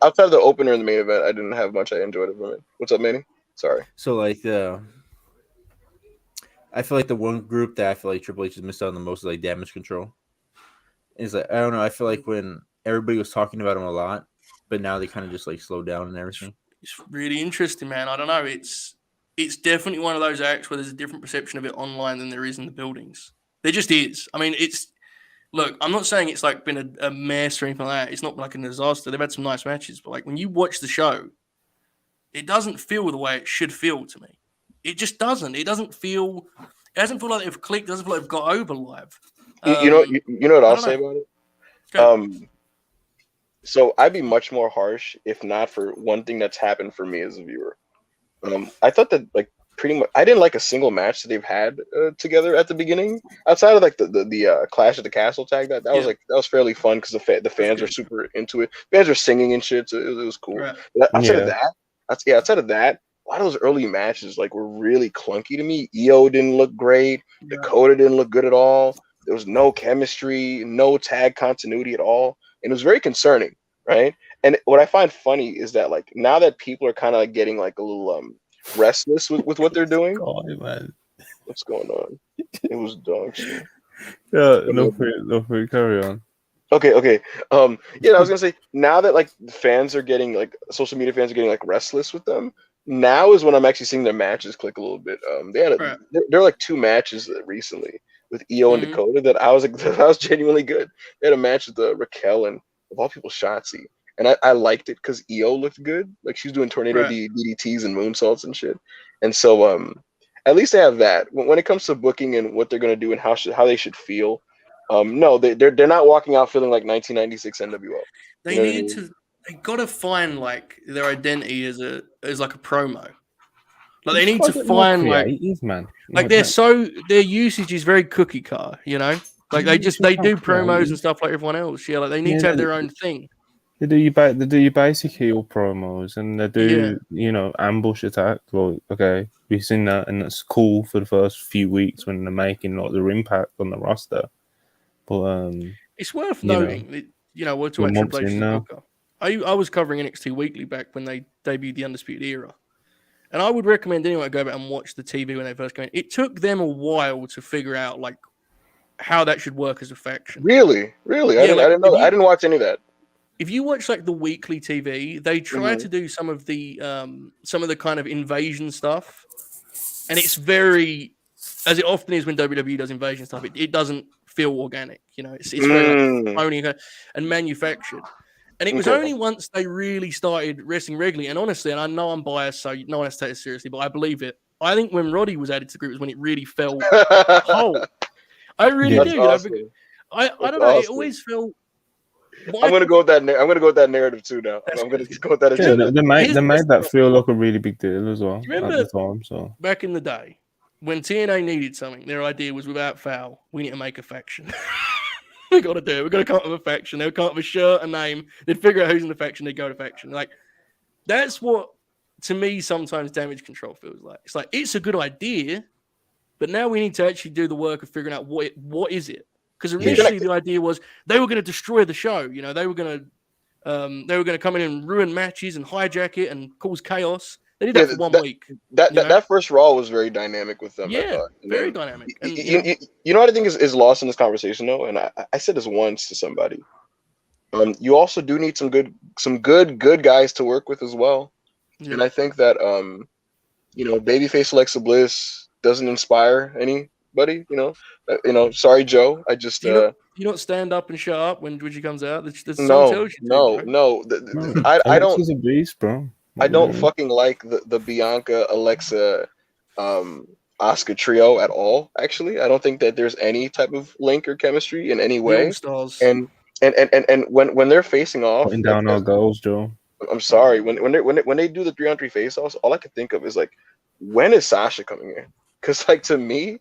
Outside of the opener and the main event, I didn't have much I enjoyed from it. What's up, Manny? Sorry. So like I feel like the one group that I feel like Triple H has missed out on the most is like Damage Control. It's like I don't know. I feel like when everybody was talking about him a lot, but now they kind of just like slowed down and everything. It's really interesting, man. I don't know. It's definitely one of those acts where there's a different perception of it online than there is in the buildings. There just is. I mean, look, I'm not saying it's like been a mess or anything like that. It's not like a disaster. They've had some nice matches, but like when you watch the show, it doesn't feel the way it should feel to me. It just doesn't. It doesn't feel like they've clicked. It doesn't feel like they've got over live. You know what I'll say about it? So I'd be much more harsh if not for one thing that's happened for me as a viewer. I thought that like pretty much I didn't like a single match that they've had together at the beginning outside of like the Clash at the Castle tag. That was fairly fun because the fans are super into it. Fans are singing and shit, so it was cool. Right. Outside of that, a lot of those early matches like were really clunky to me. EO didn't look great. Yeah. Dakota didn't look good at all. There was no chemistry, no tag continuity at all. And it was very concerning, right? And what I find funny is that like now that people are kind of like getting like a little restless with what they're doing. God, man. What's going on? It was dog shit. Yeah, no, carry on. Okay. Yeah, I was gonna say now that like fans are getting like social media fans are getting like restless with them. Now is when I'm actually seeing their matches click a little bit. There were like 2 matches recently with EO and Dakota that I was genuinely good. They had a match with Raquel and of all people Shotzi, and I liked it because EO looked good. Like she was doing tornado DDTs and moonsaults and shit. And so at least they have that. When it comes to booking and what they're gonna do and how they should feel, no, they're not walking out feeling like 1996 NWO. They gotta find like their identity as like a promo. Like they need to find their usage is very cookie cutter, you know. Like they do promos and stuff like everyone else. Yeah, like they need to have their own thing. They do your basic heel promos and they do ambush attack. Like okay, we've seen that and that's cool for the first few weeks when they're making like their impact on the roster. But it's worth noting that we're talking Triple H now. I was covering NXT Weekly back when they debuted the Undisputed Era. And I would recommend anyone to go back and watch the TV when they first came in. It took them a while to figure out like how that should work as a faction. Really? Yeah, I didn't know. I didn't watch any of that. If you watch like the weekly TV, they try to do some of the kind of invasion stuff, and it's very, as it often is when WWE does invasion stuff, it doesn't feel organic. You know, it's very like, phony and manufactured. And it was only once they really started wrestling regularly, and honestly, and I know I'm biased, so no one has to take it seriously, but I believe it. I think when Roddy was added to the group was when it really felt whole. I really do. Awesome. I don't know. It always felt I'm gonna go with that. I'm gonna go with that narrative too. Now I'm gonna go with that agenda. Yeah, they made that feel like a really big deal as well at the time. So back in the day, when TNA needed something, their idea was without foul, we need to make a faction. We got to do it. We got to come up with a faction. They'll come up with a shirt, a name. They'd figure out who's in the faction. They go to faction. Like that's what, to me, sometimes Damage Control feels like. It's like it's a good idea, but now we need to actually do the work of figuring out what is it. Because initially the idea was they were going to destroy the show. You know, they were going to come in and ruin matches and hijack it and cause chaos. They did that for 1 week. That first Raw was very dynamic with them. Yeah, very dynamic. And, you know what I think is lost in this conversation though, and I said this once to somebody. You also do need some good guys to work with as well. Yeah. And I think that babyface Alexa Bliss doesn't inspire anybody. Sorry, Joe. I just you don't stand up and shut up when she comes out. No. I don't. She's a beast, bro. I don't fucking like the Bianca, Alexa, Asuka trio at all. Actually, I don't think that there's any type of link or chemistry in any way. And when they're facing off, putting down our goals, Joe. I'm sorry. When they do the 3-on-3 face-offs, all I can think of is like, when is Sasha coming in? Because like to me,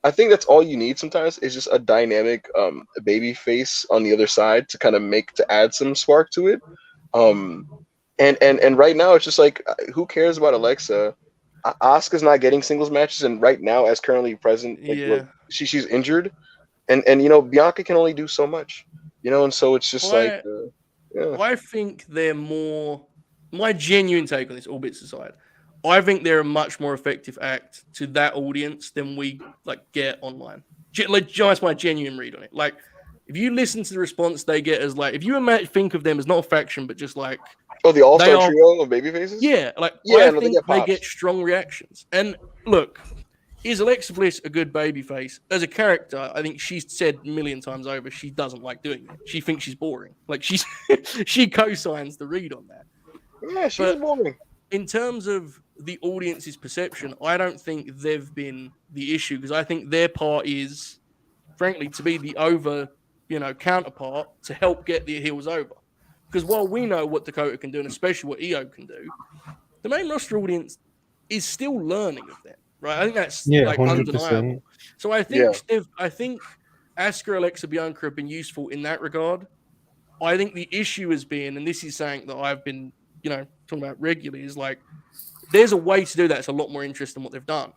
I think that's all you need sometimes is just a dynamic baby face on the other side to kind of add some spark to it. And right now it's just like, who cares about Alexa? Asuka's not getting singles matches, and right now, as currently present, she's injured, and Bianca can only do so much, and so it's just I think they're more. My genuine take on this, all bits aside, I think they're a much more effective act to that audience than we get online. That's my genuine read on it. Like, if you listen to the response they get as if you think of them as not a faction, but just like. Oh, the all-star trio of babyfaces? Yeah, I think they get strong reactions. And look, is Alexa Bliss a good babyface? As a character, I think she's said a million times over she doesn't like doing it. She thinks she's boring. She co-signs the read on that. Yeah, she's boring. In terms of the audience's perception, I don't think they've been the issue because I think their part is, frankly, to be the over, counterpart to help get the heels over. Because while we know what Dakota can do, and especially what EO can do, the main roster audience is still learning of them, right? I think that's 100%. Undeniable. So I think Asuka, Alexa, Bianca have been useful in that regard. I think the issue has been, and this is something that I've been, talking about regularly, is there's a way to do that. It's a lot more interesting than what they've done.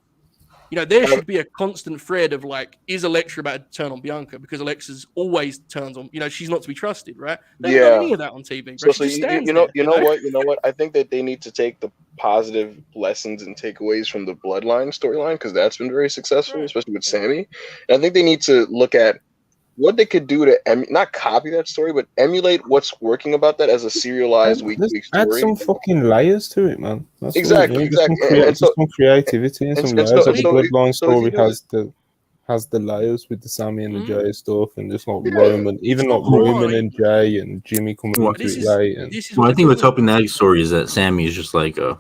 There should be a constant thread of is Alexa about to turn on Bianca because Alexa's always turns on. She's not to be trusted, right? They don't do any of that on TV. So you know what? I think that they need to take the positive lessons and takeaways from the Bloodline storyline because that's been very successful, especially with Sammy. And I think they need to look at what they could do to not copy that story, but emulate what's working about that as a serialized week-to-week story. Add some fucking layers to it, man. That's exactly. Some creativity and some layers. The Bloodline story has the layers with the Sammy and the Jay stuff, and just Roman, even Roman and Jay and Jimmy coming into it late. I think what's helping that story is that Sammy is just a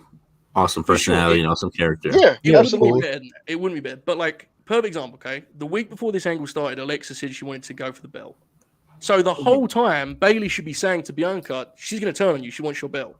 awesome personality and awesome character. Yeah, absolutely. It wouldn't be bad, but perfect example, okay? The week before this angle started, Alexa said she wanted to go for the belt. So the whole time, Bayley should be saying to Bianca, she's going to turn on you. She wants your belt.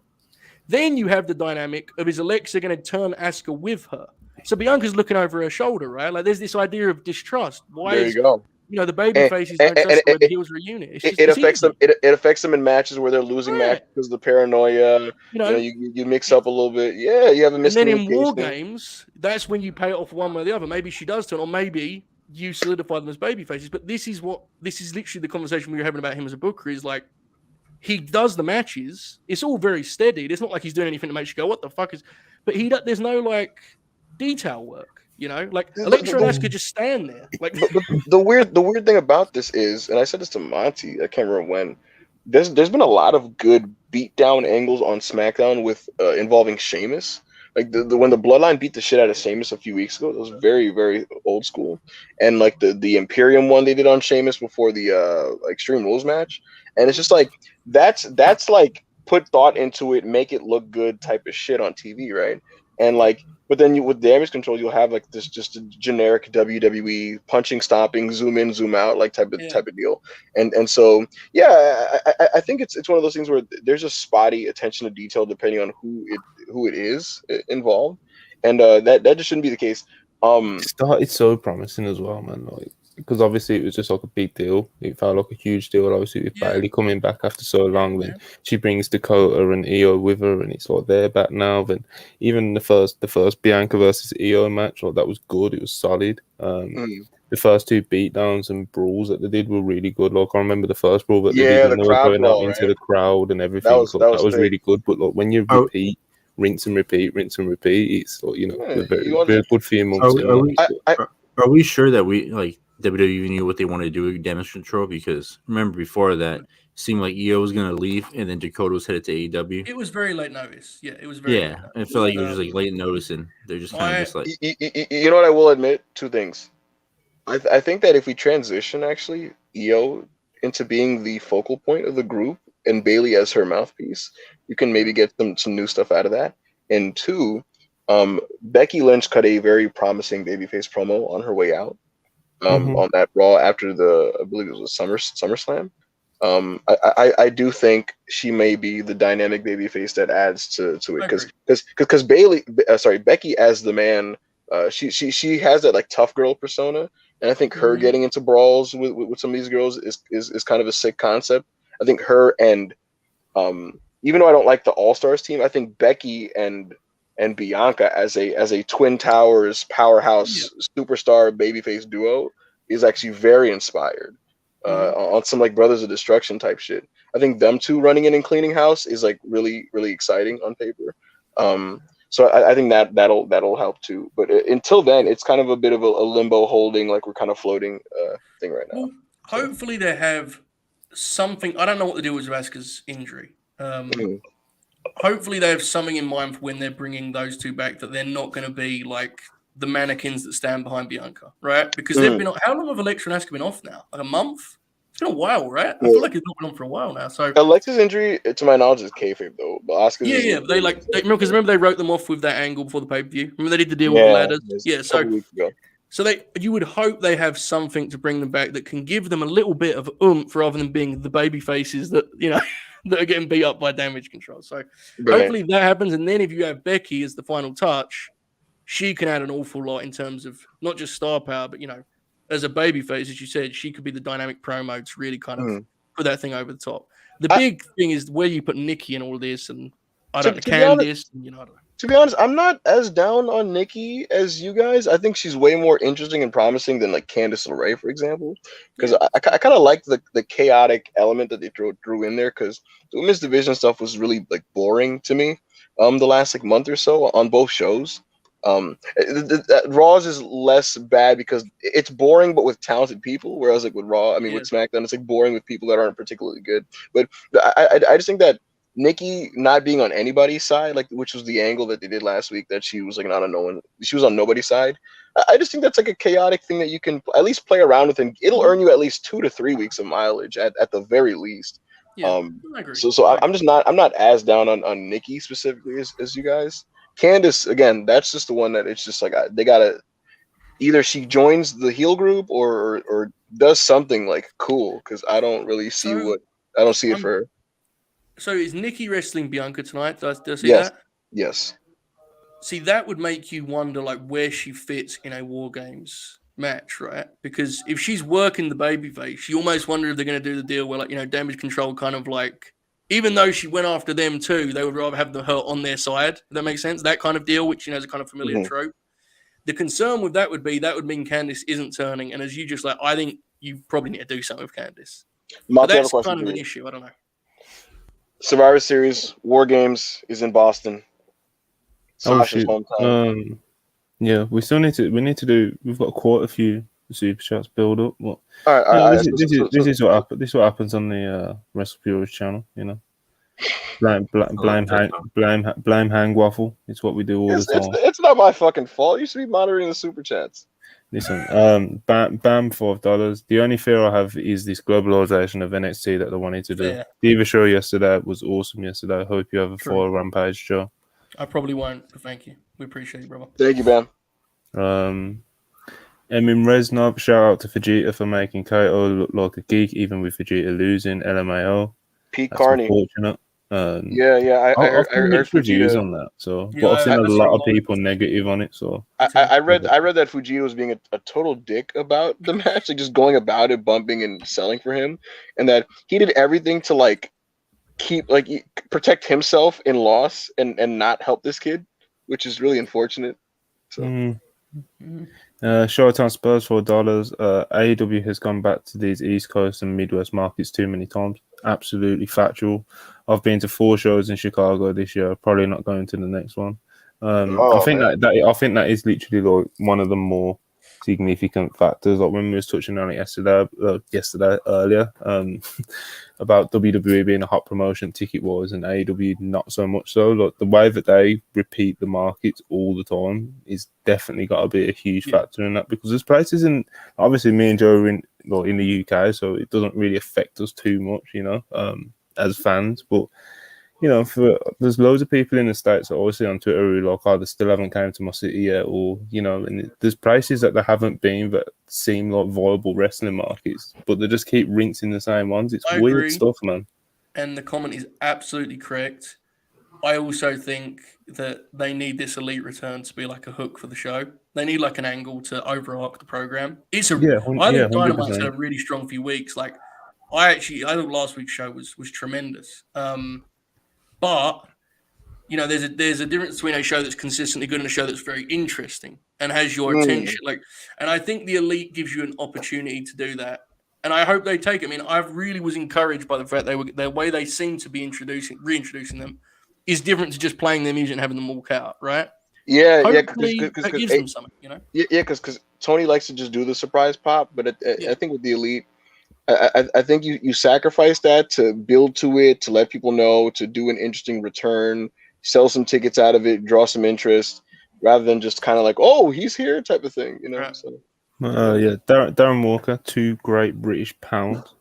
Then you have the dynamic of, is Alexa going to turn Asuka with her? So Bianca's looking over her shoulder, right? There's this idea of distrust. There you go. The baby faces don't trust where the heels are a unit. It affects them. It affects them in matches where they're losing matches because of the paranoia. You mix up a little bit. Yeah, you have a miscommunication. And then in War Games, that's when you pay it off one way or the other. Maybe she does turn, or maybe you solidify them as baby faces. But this is literally the conversation we were having about him as a booker. Is he does the matches. It's all very steady. It's not like he's doing anything to make you go, "What the fuck is?" But there's no detail work. Alexa and Asuka just stand there. The weird thing about this is, and I said this to Monty, I can't remember when. There's been a lot of good beatdown angles on SmackDown with involving Sheamus. When the Bloodline beat the shit out of Sheamus a few weeks ago, it was very, very old school. And the Imperium one they did on Sheamus before the Extreme Rules match, and it's just that's put thought into it, make it look good type of shit on TV, right? And But then with damage control, you'll have like this just a generic WWE punching, stomping, zoom in, zoom out, like type of deal. And so I think it's one of those things where there's a spotty attention to detail depending on who it is involved, and that just shouldn't be the case. It started so promising as well, man. Like, because obviously it was just like a big deal. It felt like a huge deal. Obviously, with Bailey coming back after so long, then she brings Dakota and Io with her, and it's like they're back now. Then even the first Bianca versus Io match, like that was good. It was solid. The first two beatdowns and brawls that they did were really good. Like I remember the first brawl that they did when they were going out into the crowd and everything. That was really good. But like when you repeat. Rinse and repeat. It's like, very good few months. Are we sure that we like WWE knew what they wanted to do with damage control? Because remember before that, it seemed like Io was going to leave, and then Dakota was headed to AEW. It was very late notice. Yeah, it was very. Yeah, I feel like it was just like late notice, and they're just kind of just like. You know what? I will admit two things. I think that if we transition actually Io into being the focal point of the group and Bailey as her mouthpiece, you can maybe get some new stuff out of that. And two, Becky Lynch cut a very promising babyface promo on her way out on that Raw after I believe it was a SummerSlam. I do think she may be the dynamic babyface that adds to it because Becky as the man, she has that like tough girl persona, and I think her getting into brawls with some of these girls is kind of a sick concept. I think her and even though I don't like the All Stars team, I think Becky and Bianca as a Twin Towers powerhouse superstar babyface duo is actually very inspired on some like Brothers of Destruction type shit. I think them two running in and cleaning house is like really really exciting on paper. So I think that'll help too. But until then, it's kind of a bit of a limbo holding, like we're kind of floating thing right now. Well, hopefully they have something. I don't know what the deal was with Asuka's injury. Hopefully they have something in mind for when they're bringing those two back, that they're not going to be like the mannequins that stand behind Bianca, right? Because they've been. How long have Alexa and Asuka been off now? Like a month? It's been a while, right? I feel like it's not been on for a while now. So Alexa's injury, to my knowledge, is kayfabe though. But Asuka's remember they wrote them off with that angle before the pay-per-view. Remember they did the deal with the ladders. Yeah, so you would hope they have something to bring them back that can give them a little bit of oomph rather than being the baby faces that that are getting beat up by damage control. So hopefully that happens, and then if you have Becky as the final touch, she can add an awful lot in terms of not just star power, but as a babyface, as you said, she could be the dynamic promo to really kind of put that thing over the top. The big thing is where you put Nikki in all of this, and I don't know, Candice, I don't know. To be honest, I'm not as down on Nikki as you guys. I think she's way more interesting and promising than like Candice LeRae, for example. Because I kind of like the chaotic element that they drew in there. Because the women's division stuff was really like boring to me. The last like month or so on both shows. Raw's is less bad because it's boring, but with talented people. Whereas like with Raw, with SmackDown, it's like boring with people that aren't particularly good. But I just think that Nikki not being on anybody's side, like which was the angle that they did last week, that she was like she was on nobody's side. I just think that's like a chaotic thing that you can at least play around with, and it'll earn you at least 2 to 3 weeks of mileage at the very least. I agree. So I'm not as down on Nikki specifically as you guys. Candice, again, that's just the one that it's just like they gotta either she joins the heel group or does something like cool, because I don't really see it for her. So is Nikki wrestling Bianca tonight? Did I see that? that? Yes. See, that would make you wonder like where she fits in a War Games match, right? Because if she's working the babyface, you almost wonder if they're going to do the deal where like damage control kind of like, even though she went after them too, they would rather have her on their side. If that makes sense? That kind of deal, which is a kind of familiar trope. The concern with that would mean Candice isn't turning, and as you just I think you probably need to do something with Candice. But that's kind of an issue. I don't know. Survivor Series War Games is in Boston. Sasha's hometown. We still need to do. We've got quite a few super chats build up. All right. This is what happens on the WrestlePurists channel. Blame hang waffle. It's what we do all the time. It's not my fucking fault. You should be monitoring the super chats. Listen, bam, $5. The only fear I have is this globalization of NXT that they wanted to do. The Diva show yesterday was awesome. I hope you have a full Rampage show. I probably won't, but thank you. We appreciate you, brother. Thank you, man. Emin Reznov, shout out to Vegeta for making Kaito look like a geek, even with Vegeta losing. LMAO. Pete That's Carney. unfortunate. I heard reviews Vegeta on that, so Yeah, but I've seen a I've lot of seen people negative on it. So I read that Fujita was being a total dick about the match, like just going about it, bumping and selling for him, and that he did everything to like protect himself in loss and not help this kid, which is really unfortunate. So. Showtime Spurs $4. AEW has gone back to these East Coast and Midwest markets too many times. Absolutely factual. I've been to 4 shows in Chicago this year. Probably not going to the next one. I think that is literally like one of the more significant factors. Like when we was touching on it yesterday earlier, about WWE being a hot promotion ticket wise and AEW not so much so. Like the way that they repeat the markets all the time is definitely got to be a huge factor in that, because there's places in, obviously me and Joe are in the UK, so it doesn't really affect us too much, as fans, but there's loads of people in the States that obviously on Twitter who like either still haven't came to my city yet, or and there's places that they haven't been that seem like viable wrestling markets, but they just keep rinsing the same ones. It's weird stuff, man. And the comment is absolutely correct. I also think that they need this elite return to be like a hook for the show. They need like an angle to overarch the program. I think Dynamite's had a really strong few weeks. Like I thought last week's show was tremendous. But there's a difference between a show that's consistently good and a show that's very interesting and has your attention. And I think the elite gives you an opportunity to do that. And I hope they take it. I mean, I really was encouraged by the fact the way they seem to be reintroducing them is different to just playing their music and having them walk out, right? Hopefully that gives them something, because Tony likes to just do the surprise pop, but I think with the elite, I think you sacrifice that to build to it, to let people know, to do an interesting return, sell some tickets out of it, draw some interest, rather than just kind of like, oh, he's here type of thing, Right. So. Darren Walker, 2 great British pounds.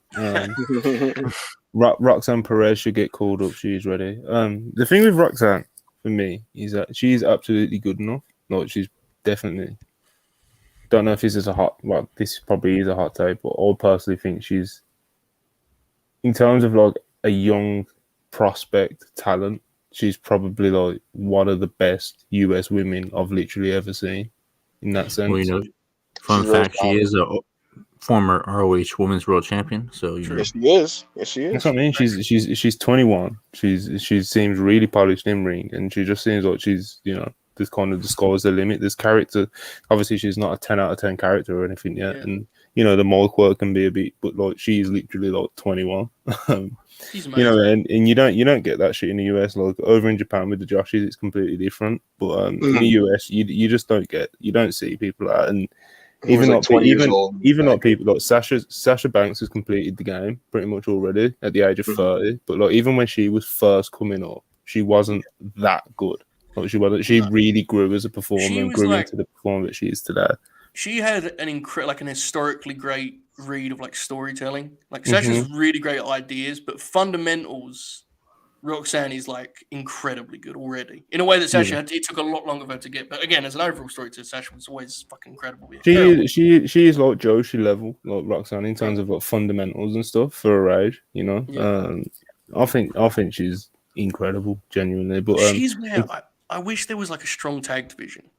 Roxanne Perez should get called up. She's ready. The thing with Roxanne for me is that she's absolutely good enough. Like she's definitely. Don't know if this is this probably is a hot take, but I personally think she's, in terms of like a young prospect talent, she's probably like one of the best US women I've literally ever seen. In that sense. Well, fun fact: she is a former ROH Women's World Champion. So yes, she is. That's what I mean. She's 21. She seems really polished in ring, and she just seems like she's this kind of the sky's the limit. This character, obviously, she's not a 10 out of 10 character or anything yet, and the mic work can be a bit, but like she's literally like 21. She's amazing. And you don't get that shit in the US. Like over in Japan with the Joshies, it's completely different. But in the US, you just don't see people like that. And even like 20 years old, like people like Sasha Banks has completed the game pretty much already at the age of 30. But like even when she was first coming up, she wasn't that good. Like she wasn't. She really grew as a performer and grew into the performer that she is today. She had an historically great read of like storytelling. Like Sasha's really great ideas, but fundamentals, Roxanne is like incredibly good already. In a way that Sasha it took a lot longer for her to get. But again, as an overall story to Sasha was always fucking incredible. She is like Joshi level, like Roxanne in terms of like fundamentals and stuff for her age. I think she's incredible, genuinely. But she's where I wish there was like a strong tag division.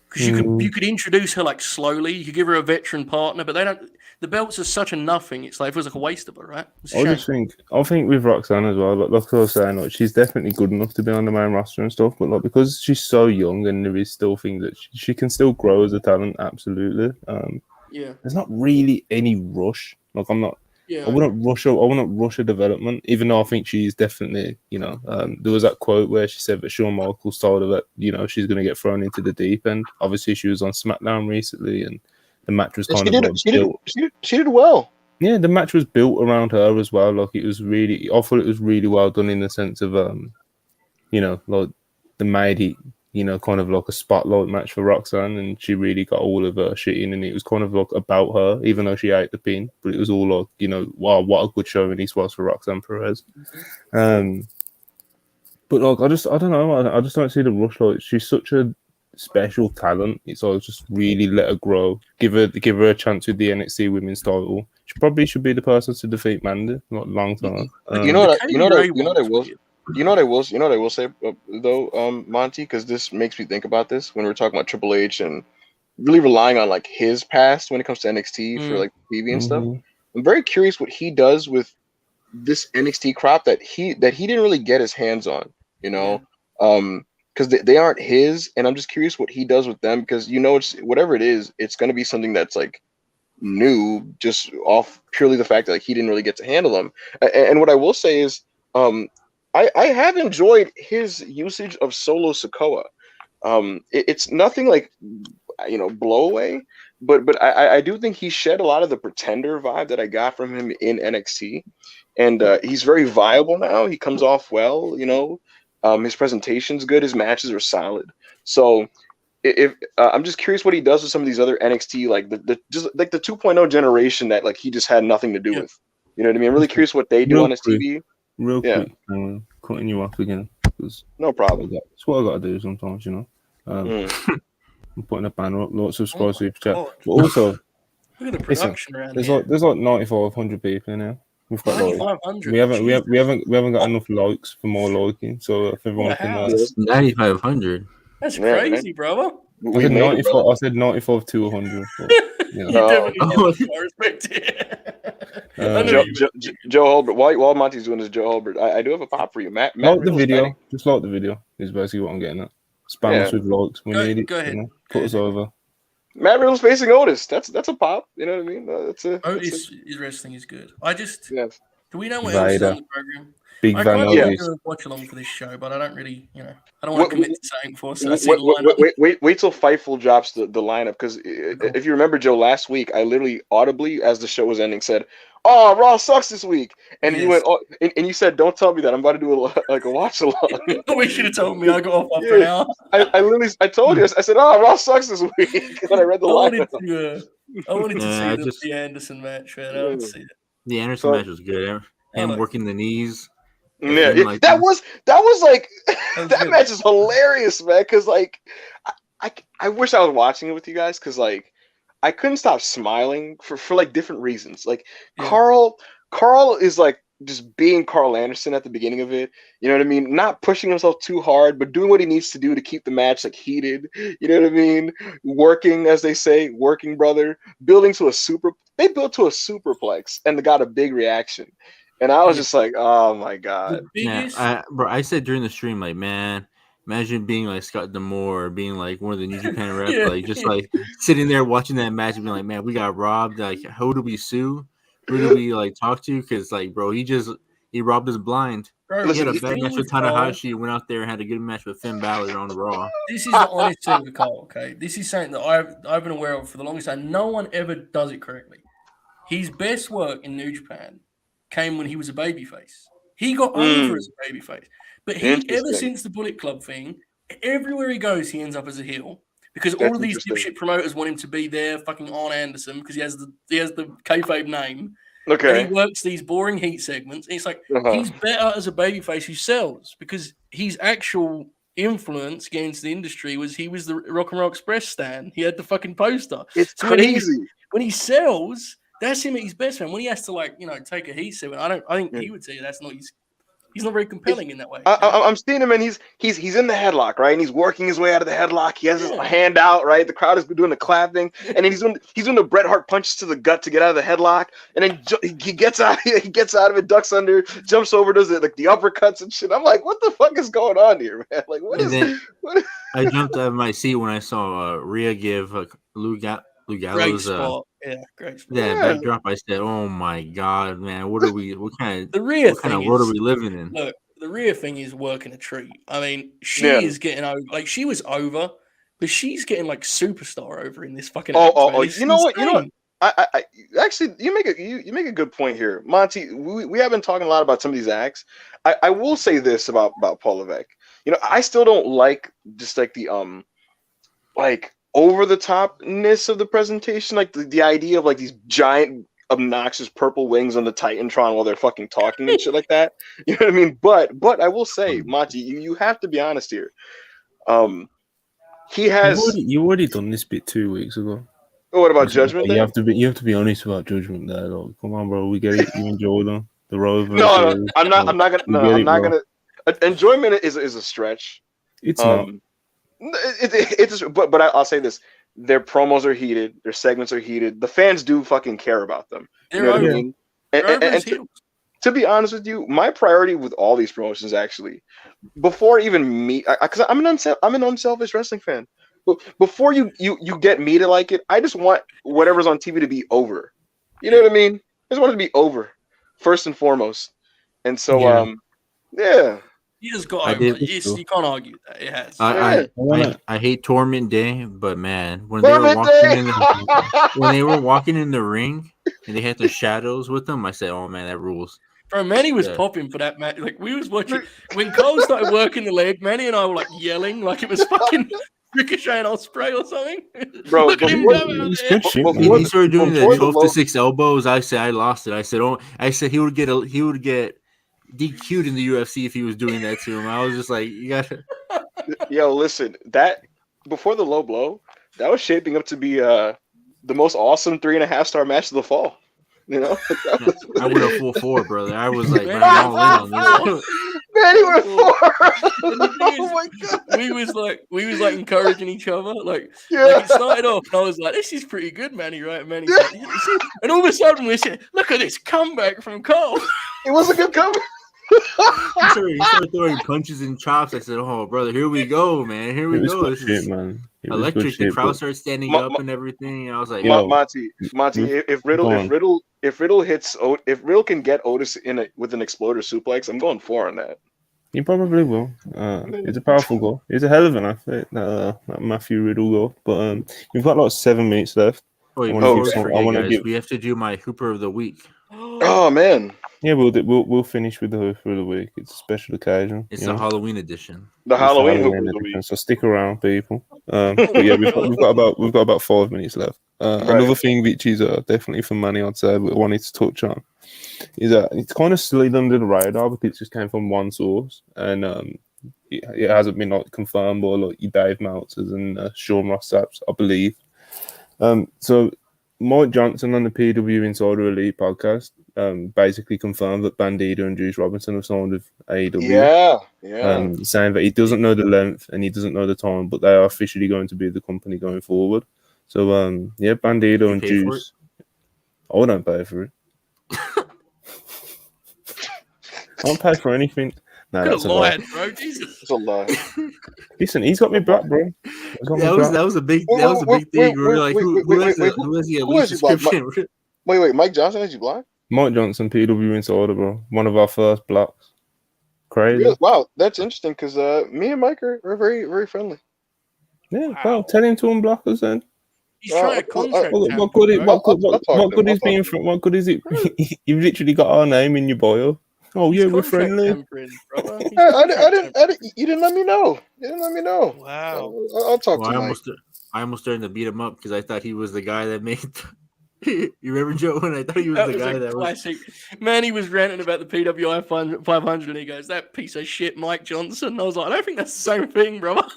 Because you could introduce her like slowly. You could give her a veteran partner, but they don't. The belts are such a nothing. It feels like a waste of her, right? I think with Roxanne as well. Like I was saying, like she's definitely good enough to be on the main roster and stuff. But like because she's so young and there is still things that she can still grow as a talent. Absolutely. There's not really any rush. Like I'm not. I wouldn't rush her development, even though I think she's definitely, there was that quote where she said that Shawn Michaels told her that, she's going to get thrown into the deep end. Obviously, she was on SmackDown recently, and the match was she did well. Yeah, the match was built around her as well. Like I thought it was really well done in the sense of, like the made it, kind of like a spotlight match for Roxanne, and she really got all of her shit in, and it was kind of like about her, even though she ate the pin, but it was all like, wow, what a good showing this was for Roxanne Perez. But like, I don't know. I just don't see the rush. Like, she's such a special talent. It's like just really let her grow. Give her a chance with the NXT Women's title. She probably should be the person to defeat Mandy. Not long time. You know what I will say though, Monty, because this makes me think about this when we're talking about Triple H and really relying on like his past when it comes to NXT for like TV and stuff. I'm very curious what he does with this NXT crop that he didn't really get his hands on, you know, because they aren't his, and I'm just curious what he does with them, because it's whatever it is, it's going to be something that's like new, just off purely the fact that like he didn't really get to handle them. And what I will say is, I have enjoyed his usage of Solo Sikoa. It's nothing like blow away, but I do think he shed a lot of the pretender vibe that I got from him in NXT, and he's very viable now. He comes off well, his presentation's good, his matches are solid. So if I'm just curious what he does with some of these other NXT, like the 2.0 generation that like he just had nothing to do with. You know what I mean? I'm really curious what they do on his TV. Real quick, cutting you off again. No problem. That's what I got to do sometimes, I'm putting a banner up, lots of subscribe super chat. But also, look at the production around there's here. There's like 9,500 people in here. We've got 9,500. we haven't got enough likes for more liking. So if everyone can, 9,500. That's crazy, brother. I said 95. I said 95 to 100. But, you definitely I respect it. Joe Holbert. While Monty's doing this, Joe Holbert, I do have a pop for you. Matt like the video. Just like the video is basically what I'm getting at. Spam us with likes. We need it. Go ahead. Put us over. Matt Riddle's facing Otis. That's a pop. You know what I mean? Otis' wrestling is good. Do we know what Vader. else is on the program? Big I Van kind of Otis. want to watch along for this show, but I don't really, I don't want to commit to saying before. So I see the lineup. Wait till Fightful drops the lineup, because if you remember, Joe, last week I literally audibly, as the show was ending, said, "Oh, Raw sucks this week," and you went, and you said, "Don't tell me that. I'm about to do a watch along." We should have told me. I got off after an hour. I told you. I said, "Oh, Raw sucks this week." When I read the lineup, I wanted to see the Anderson match, man. I wanted to see it. The Anderson match was good. Him working the knees. That was like that match is hilarious, man. Because like, I wish I was watching it with you guys, because like I couldn't stop smiling for like different reasons. Like Carl is like just being Carl Anderson at the beginning of it. You know what I mean? Not pushing himself too hard, but doing what he needs to do to keep the match like heated. You know what I mean? Working, as they say, working brother. They built to a superplex and got a big reaction. And I was just like, oh my god. I said during the stream, like, man, imagine being like Scott D'Amore, or being like one of the New Japan reps, like just like sitting there watching that match and being like, man, we got robbed. Like, who do we sue? Who do we like talk to? Because like, bro, he robbed us blind. Bro, he had a bad match with Tanahashi, went out there and had a good match with Finn Balor on Raw. This is the honest thing with Cole, okay? This is something that I've been aware of for the longest time. No one ever does it correctly. His best work in New Japan came when he was a babyface. He got over as a babyface. But ever since the Bullet Club thing, everywhere he goes, he ends up as a heel. Because all of these dipshit promoters want him to be there, fucking Arn Anderson, because he has the kayfabe name. Okay. And he works these boring heat segments. It's like he's better as a babyface who sells, because his actual influence against the industry was he was the Rock and Roll Express stan. He had the fucking poster. It's crazy. When he sells, that's him at his best, man. When he has to take a heat segment, I think he would say that's not his. He's not very compelling in that way. I'm seeing him, and he's in the headlock, right? And he's working his way out of the headlock. He has his hand out, right? The crowd is doing the clapping, and then he's doing the Bret Hart punches to the gut to get out of the headlock, and then he gets out. He gets out of it, ducks under, jumps over, does it like the uppercuts and shit. I'm like, what the fuck is going on here, man? Like, what is? I jumped out of my seat when I saw Rhea give Lou Gallows great spot. That drop. I said, "Oh my god, man! What kind of world are we living in?" Look, the Rhea thing is working a treat. I mean, she is getting over. Like, she was over, but she's getting like superstar over in this fucking. You know what? I actually, you make a good point here, Monty. We have been talking a lot about some of these acts. I will say this about Paul Levesque. I still don't like just like the over the topness of the presentation, like the idea of like these giant obnoxious purple wings on the Titantron while they're fucking talking and shit like that. You know what I mean? But I will say, Monty, you have to be honest here. He has. You already done this bit 2 weeks ago. What about Judgment Day? You have to be honest about Judgment Day. Like, come on, bro. We get it. You enjoy them. The Rover. No, I'm not gonna. Enjoyment is a stretch. It's not. But I'll say this: their promos are heated, their segments are heated. The fans do fucking care about them. You know what I mean? And to be honest with you, my priority with all these promotions, actually, before even me, because I'm an unselfish wrestling fan. But before you get me to like it, I just want whatever's on TV to be over. You know what I mean? I just want it to be over, first and foremost. And so, yeah. You just got you can't argue that it has. I hate Tournament Day, but man, when they were walking in the ring and they had the shadows with them, I said, "Oh man, that rules." Bro, Manny was popping for that match. Like we was watching when Cole started working the leg. Manny and I were like yelling like it was fucking Ricochet and Ospreay or something. Bro, look at him go out there. He started doing the 12-6 elbows. I lost it. I said he would get DQ'd in the UFC if he was doing that to him. I was just like, you gotta. Yo, listen, that before the low blow, that was shaping up to be the most awesome 3.5-star match of the fall. You know, I went a full 4, brother. I was like, man, I'm all in on this. Manny went 4. Oh my god. We was like encouraging each other. Like it started off, and I was like, "This is pretty good, Manny." Right, Manny. Like, and all of a sudden, we said, "Look at this comeback from Cole." It was a good comeback. He started throwing punches and chops. I said, "Oh, brother, here we go, man. Here we go. This is man. electric." The crowd started standing up and everything. And I was like, Monty, if Riddle can get Otis with an exploder suplex, I'm going 4 on that. He probably will. It's a powerful goal. It's a hell of an athlete, that Matthew Riddle goal. But we've got like 7 minutes left. We have to do my Hooper of the Week. Oh man. Yeah, we'll finish with the Hooper of the Week. It's a special occasion. It's a Halloween edition. The Halloween Hooper of the Week. So stick around, people. But yeah, we've got about 5 minutes left. Another thing which is definitely for money, I'd say, but I wanted to touch on is that it's kind of slid under the radar because it just came from one source, and it hasn't been like confirmed by like Dave Meltzers and Sean Ross Sapp, I believe. So Mike Johnson on the PW Insider Elite podcast basically confirmed that Bandido and Juice Robinson have signed with AEW. Yeah. Saying that he doesn't know the length and he doesn't know the time, but they are officially going to be the company going forward. So Bandido and Juice. I don't pay for it. I don't pay for anything. No, that's a lie, bro. Jesus, it's a lie. Listen, he's got me black, bro. That was a big thing. We were like, who has the elite subscription? Wait, Mike Johnson has you blocked? Mike Johnson, PW Insider, bro. One of our first blocks. Crazy. Really? Wow, that's interesting because me and Mike are very, very friendly. Yeah, well, tell him to unblock us then. He's trying to contract. What good is being from? What good is it? You've literally got our name in your bio. Oh yeah, we're friendly. I didn't. You didn't let me know. Wow. I'll talk to you. I almost started to beat him up because I thought he was the guy that made. You remember Joe? When I thought he was the guy that classic. Man, he was ranting about the PWI 500, and he goes, "That piece of shit, Mike Johnson." And I was like, "I don't think that's the same thing, brother."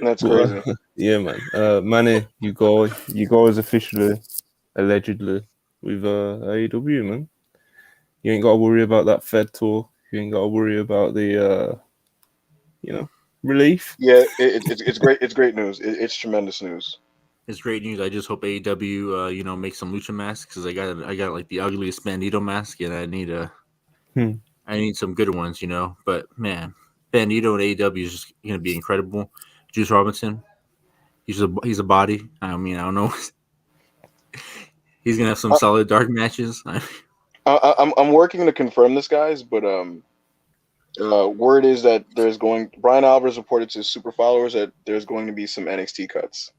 That's crazy. Yeah, man. Manny, you guys officially, allegedly, with AEW, man. You ain't got to worry about that Fed talk. You ain't got to worry about the, relief. Yeah, it's great. It's great news. It's tremendous news. It's great news. I just hope AEW, make some lucha masks because I got like the ugliest Bandido mask, and I need some good ones, But man, Bandido and AEW is just gonna be incredible. Juice Robinson, he's a body. I mean, I don't know. He's gonna have some solid dark matches. I'm working to confirm this, guys, but word is that Brian Alvarez reported to super followers that there's going to be some NXT cuts.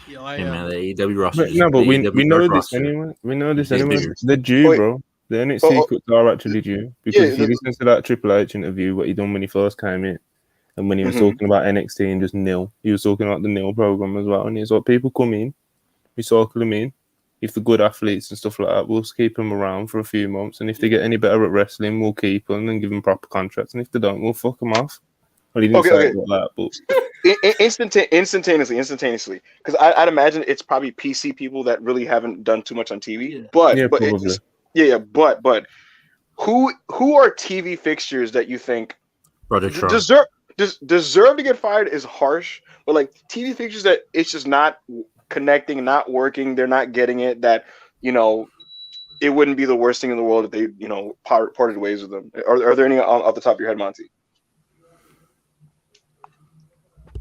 Man, the AEW roster. But we know this anyway. We know this anyway. They're due, bro. The NXT cuts are actually due because if you listen to that Triple H interview, what he done when he first came in, and when he was talking about NXT and just nil, he was talking about the nil program as well. And he's like, people come in, we cycle them in, if they're good athletes and stuff like that, we'll keep them around for a few months. And if they get any better at wrestling, we'll keep them and give them proper contracts. And if they don't, we'll fuck them off. Well, he didn't say it like that, but instantaneously, because I'd imagine it's probably PC people that really haven't done too much on TV. But probably. But who are TV fixtures that you think deserve to get fired is harsh, but like TV fixtures that it's just not connecting, not working, they're not getting it, that it wouldn't be the worst thing in the world if they parted ways with them. Are there any off the top of your head, Monty?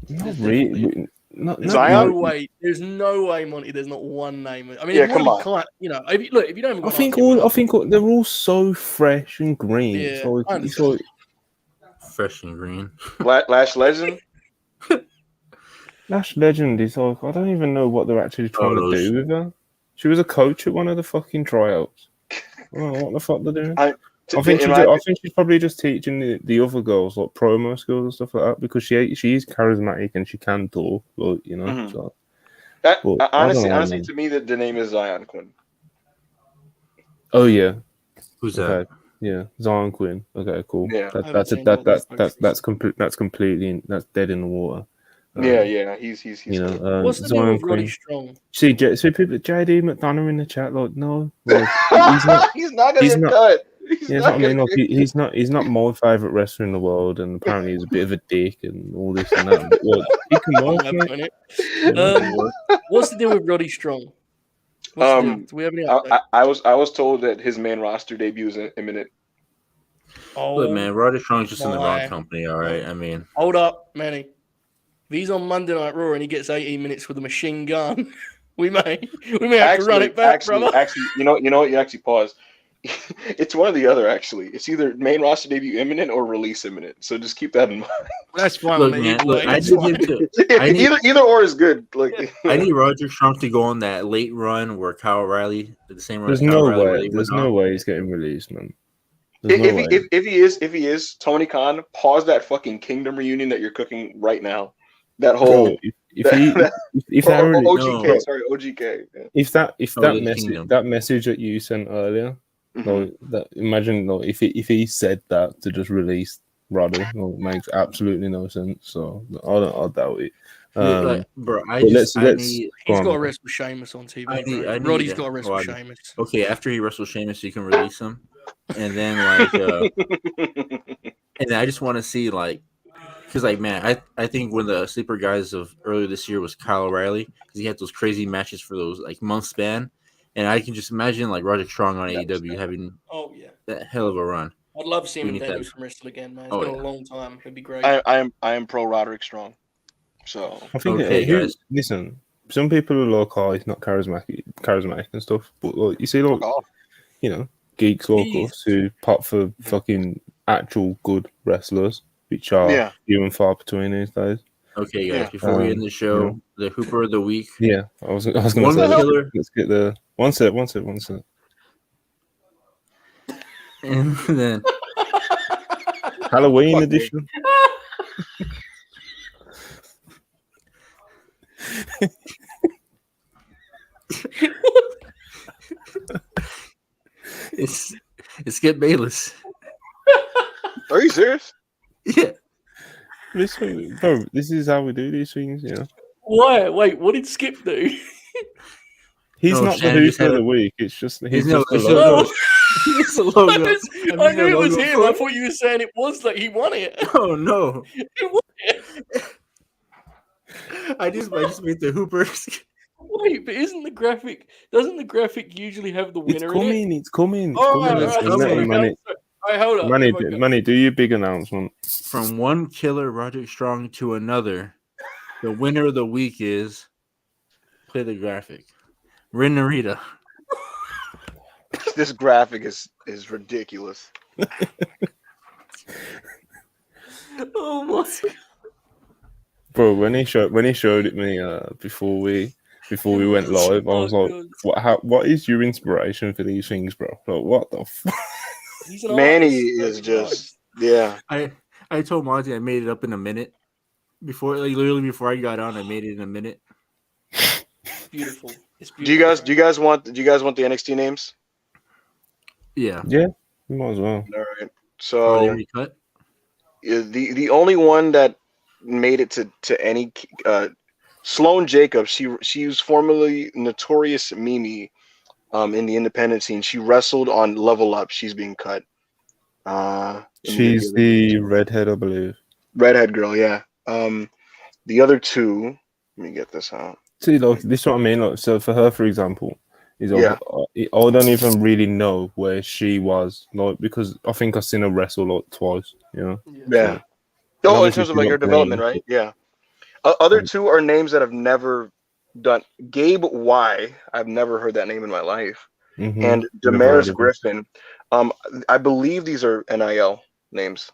Not really. No way. There's no way, Monty. There's not one name. I mean, come on. If you don't. I think they're all so fresh and green. Yeah, it's like fresh and green. Lash Legend. Lash Legend is like, I don't even know what they're actually trying to do with her. She was a coach at one of the fucking tryouts. I don't know what the fuck they're doing. I think she's probably just teaching the other girls like promo skills and stuff like that, because she is charismatic and she can talk, like, Mm-hmm. So. Honestly, to me, the name is Zion Quinn. Oh yeah, who's that? Okay. Yeah, Zion Quinn. Okay, cool. Yeah, that's completely dead in the water. Yeah, he's what's the deal with Roddy Strong? See people, JD McDonough in the chat, like, no, like, he's not gonna get cut. He's not my favorite wrestler in the world, and apparently he's a bit of a dick and all this and that. But, like, he can work, what's the deal with Roddy Strong? Do we have any update? I was told that his main roster debut is imminent. Oh, look, man, Roddy Strong's just in the wrong company. All right, I mean, hold up, Manny. If he's on Monday Night Raw and he gets 18 minutes with a machine gun, we may have to run it back, brother. Actually, you know what? You actually pause. It's one or the other. Actually, it's either main roster debut imminent or release imminent. So just keep that in mind. That's fine. Look, man, either or is good. Like, I need Roddy Strong to go on that late run where Kyle O'Reilly did the same run. There's no way he's getting released, man. If he is, Tony Khan, pause that fucking Kingdom reunion that you're cooking right now. That whole OGK. Yeah. If that message that you sent earlier, imagine if he said that to just release Roddy, it makes absolutely no sense. So I doubt it. Bro, he's got to wrestle Sheamus on TV. Roddy's got to wrestle Sheamus. Okay, after he wrestles Sheamus, you can release him, and then and I just want to see because man, I think one of the sleeper guys of earlier this year was Kyle O'Reilly, because he had those crazy matches for those month span, and I can just imagine Roderick Strong on AEW having that hell of a run. I'd love seeing him debut from wrestle again, man. It's been a long time. It'd be great. I am pro Roderick Strong. So I think guys, listen. Some people are like, oh, he's not charismatic and stuff, but you see, geeks like us who pop for fucking actual good wrestlers, which are few and far between these days. Okay, guys, before we end the show, the Hooper of the Week. Yeah, I was going to say, let's get the one set. And then Halloween edition. It's Skip Bayless. Are you serious? Yeah. This is how we do these things, Why? Wait, what did Skip do? He's not the Hooper of the Week. It's just he's just the logo. It's a logo. I knew it was him. I thought you were saying it was he won it. Oh no! He won it. I just made the Hoopers. Wait, but doesn't the graphic usually have the winner in it? It's coming. Hold up. Manny, do your big announcement. From one killer Roderick Strong to another, the winner of the week is, play the graphic, Ren Narita. This graphic is ridiculous. Oh my God. Bro, when he showed it me before we went live, I was like, what is your inspiration for these things, bro? Like, what the fuck? Manny is just I told Monty I made it up in a minute. Literally before I got on, I made it in a minute. beautiful. It's Do beautiful. you guys want the NXT names? Yeah. Yeah, you might as well. All right. Are they So already cut? the only one that made it to any Sloane Jacobs, she was formerly Notorious Mimi in the independent scene. She wrestled on Level Up. She's being cut. She's the redhead, I believe. Redhead girl, yeah. The other two, let me get this out. See, like, this is what I mean. Like, so for her, for example, is Yeah. I don't even really know where she was, like, because I think I've seen her wrestle like twice. You know. Yeah. So, Oh, in terms of like her development, right? Yeah. Other two are names that I've never done. Gabe Y. I've never heard that name in my life. Mm-hmm. And Damaris Griffin. I believe these are NIL names.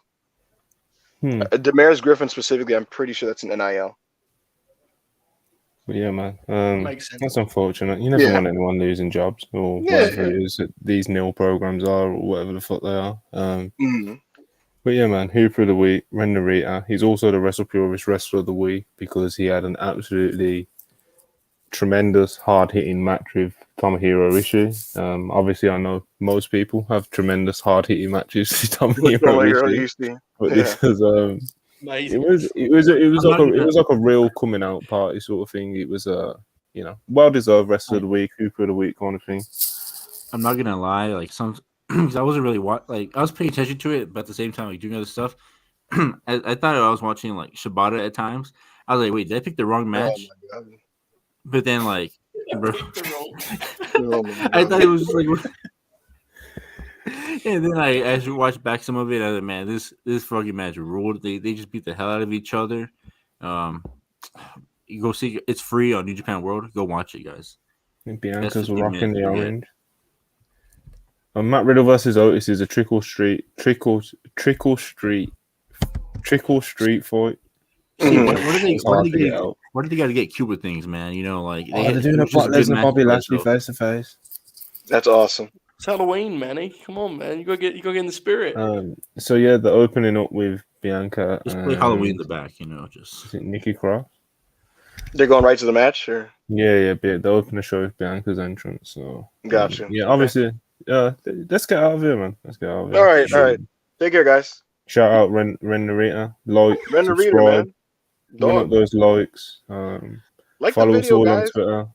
Damaris Griffin specifically, I'm pretty sure that's an NIL. But yeah, man. Makes sense. That's unfortunate. You never want anyone losing jobs or whatever it is that these nil programs are or whatever the fuck they are. But yeah, man, Hooper of the Week, Ren Narita. He's also the WrestlePurists Wrestler of the Week because he had an absolutely tremendous, hard-hitting match with Tomohiro Ishii. Obviously, I know most people have tremendous, hard-hitting matches with Tomohiro Ishii. But this was amazing. It was like a real coming out party sort of thing. It was well deserved Wrestler of the Week, Hooper of the Week kind of thing. I'm not gonna lie, like because I wasn't really I was paying attention to it, but at the same time, like doing other stuff. I thought I was watching like Shibata at times. I was like, wait, did I pick the wrong match? Oh, but then like, bro, I thought it was like. And then I watched back some of it. I was like, man, this fucking match ruled. They just beat the hell out of each other. You go see it's free on New Japan World. Go watch it, guys. Bianca's rocking the orange. Matt Riddle versus Otis is a trickle street fight. See, what do they got to get cute with things, man? You know, like they're doing a Brock Lesnar Bobby Lashley face to face. That's awesome. It's Halloween, Manny. Come on, man. You gotta get in the spirit. So yeah, the opening up with Bianca. Just play Halloween in the back, you know. Just is it Nikki Cross? They're going right to the match, or yeah. They open the show with Bianca's entrance. So gotcha. Yeah, obviously. Let's get out of here, man. Let's get out of here. All right. Take care, guys. Shout out Ren Narita. Like, Ren Narita, subscribe. Man. Run up those likes. Like follow the video, us all guys. on Twitter.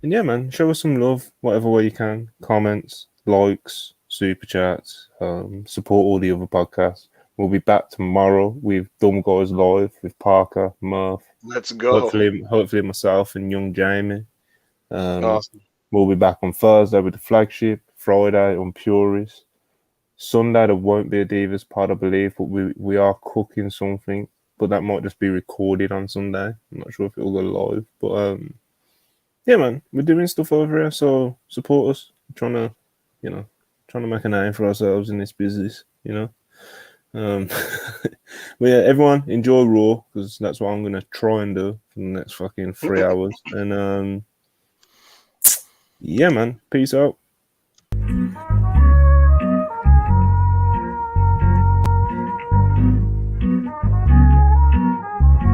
And yeah, man, show us some love, whatever way you can. Comments, likes, super chats. Support all the other podcasts. We'll be back tomorrow with Dumb Guys Live with Parker, Murph. Let's go. Hopefully myself and young Jamie. Awesome. We'll be back on Thursday with the flagship. Friday on Purists. Sunday there won't be a Divas pod, I believe, but we are cooking something. But that might just be recorded on Sunday. I'm not sure if it'll go live, but yeah, man, we're doing stuff over here, so support us. We're trying to make a name for ourselves in this business, you know. But yeah, everyone enjoy Raw because that's what I'm gonna try and do for the next fucking 3 hours. And yeah, man, peace out.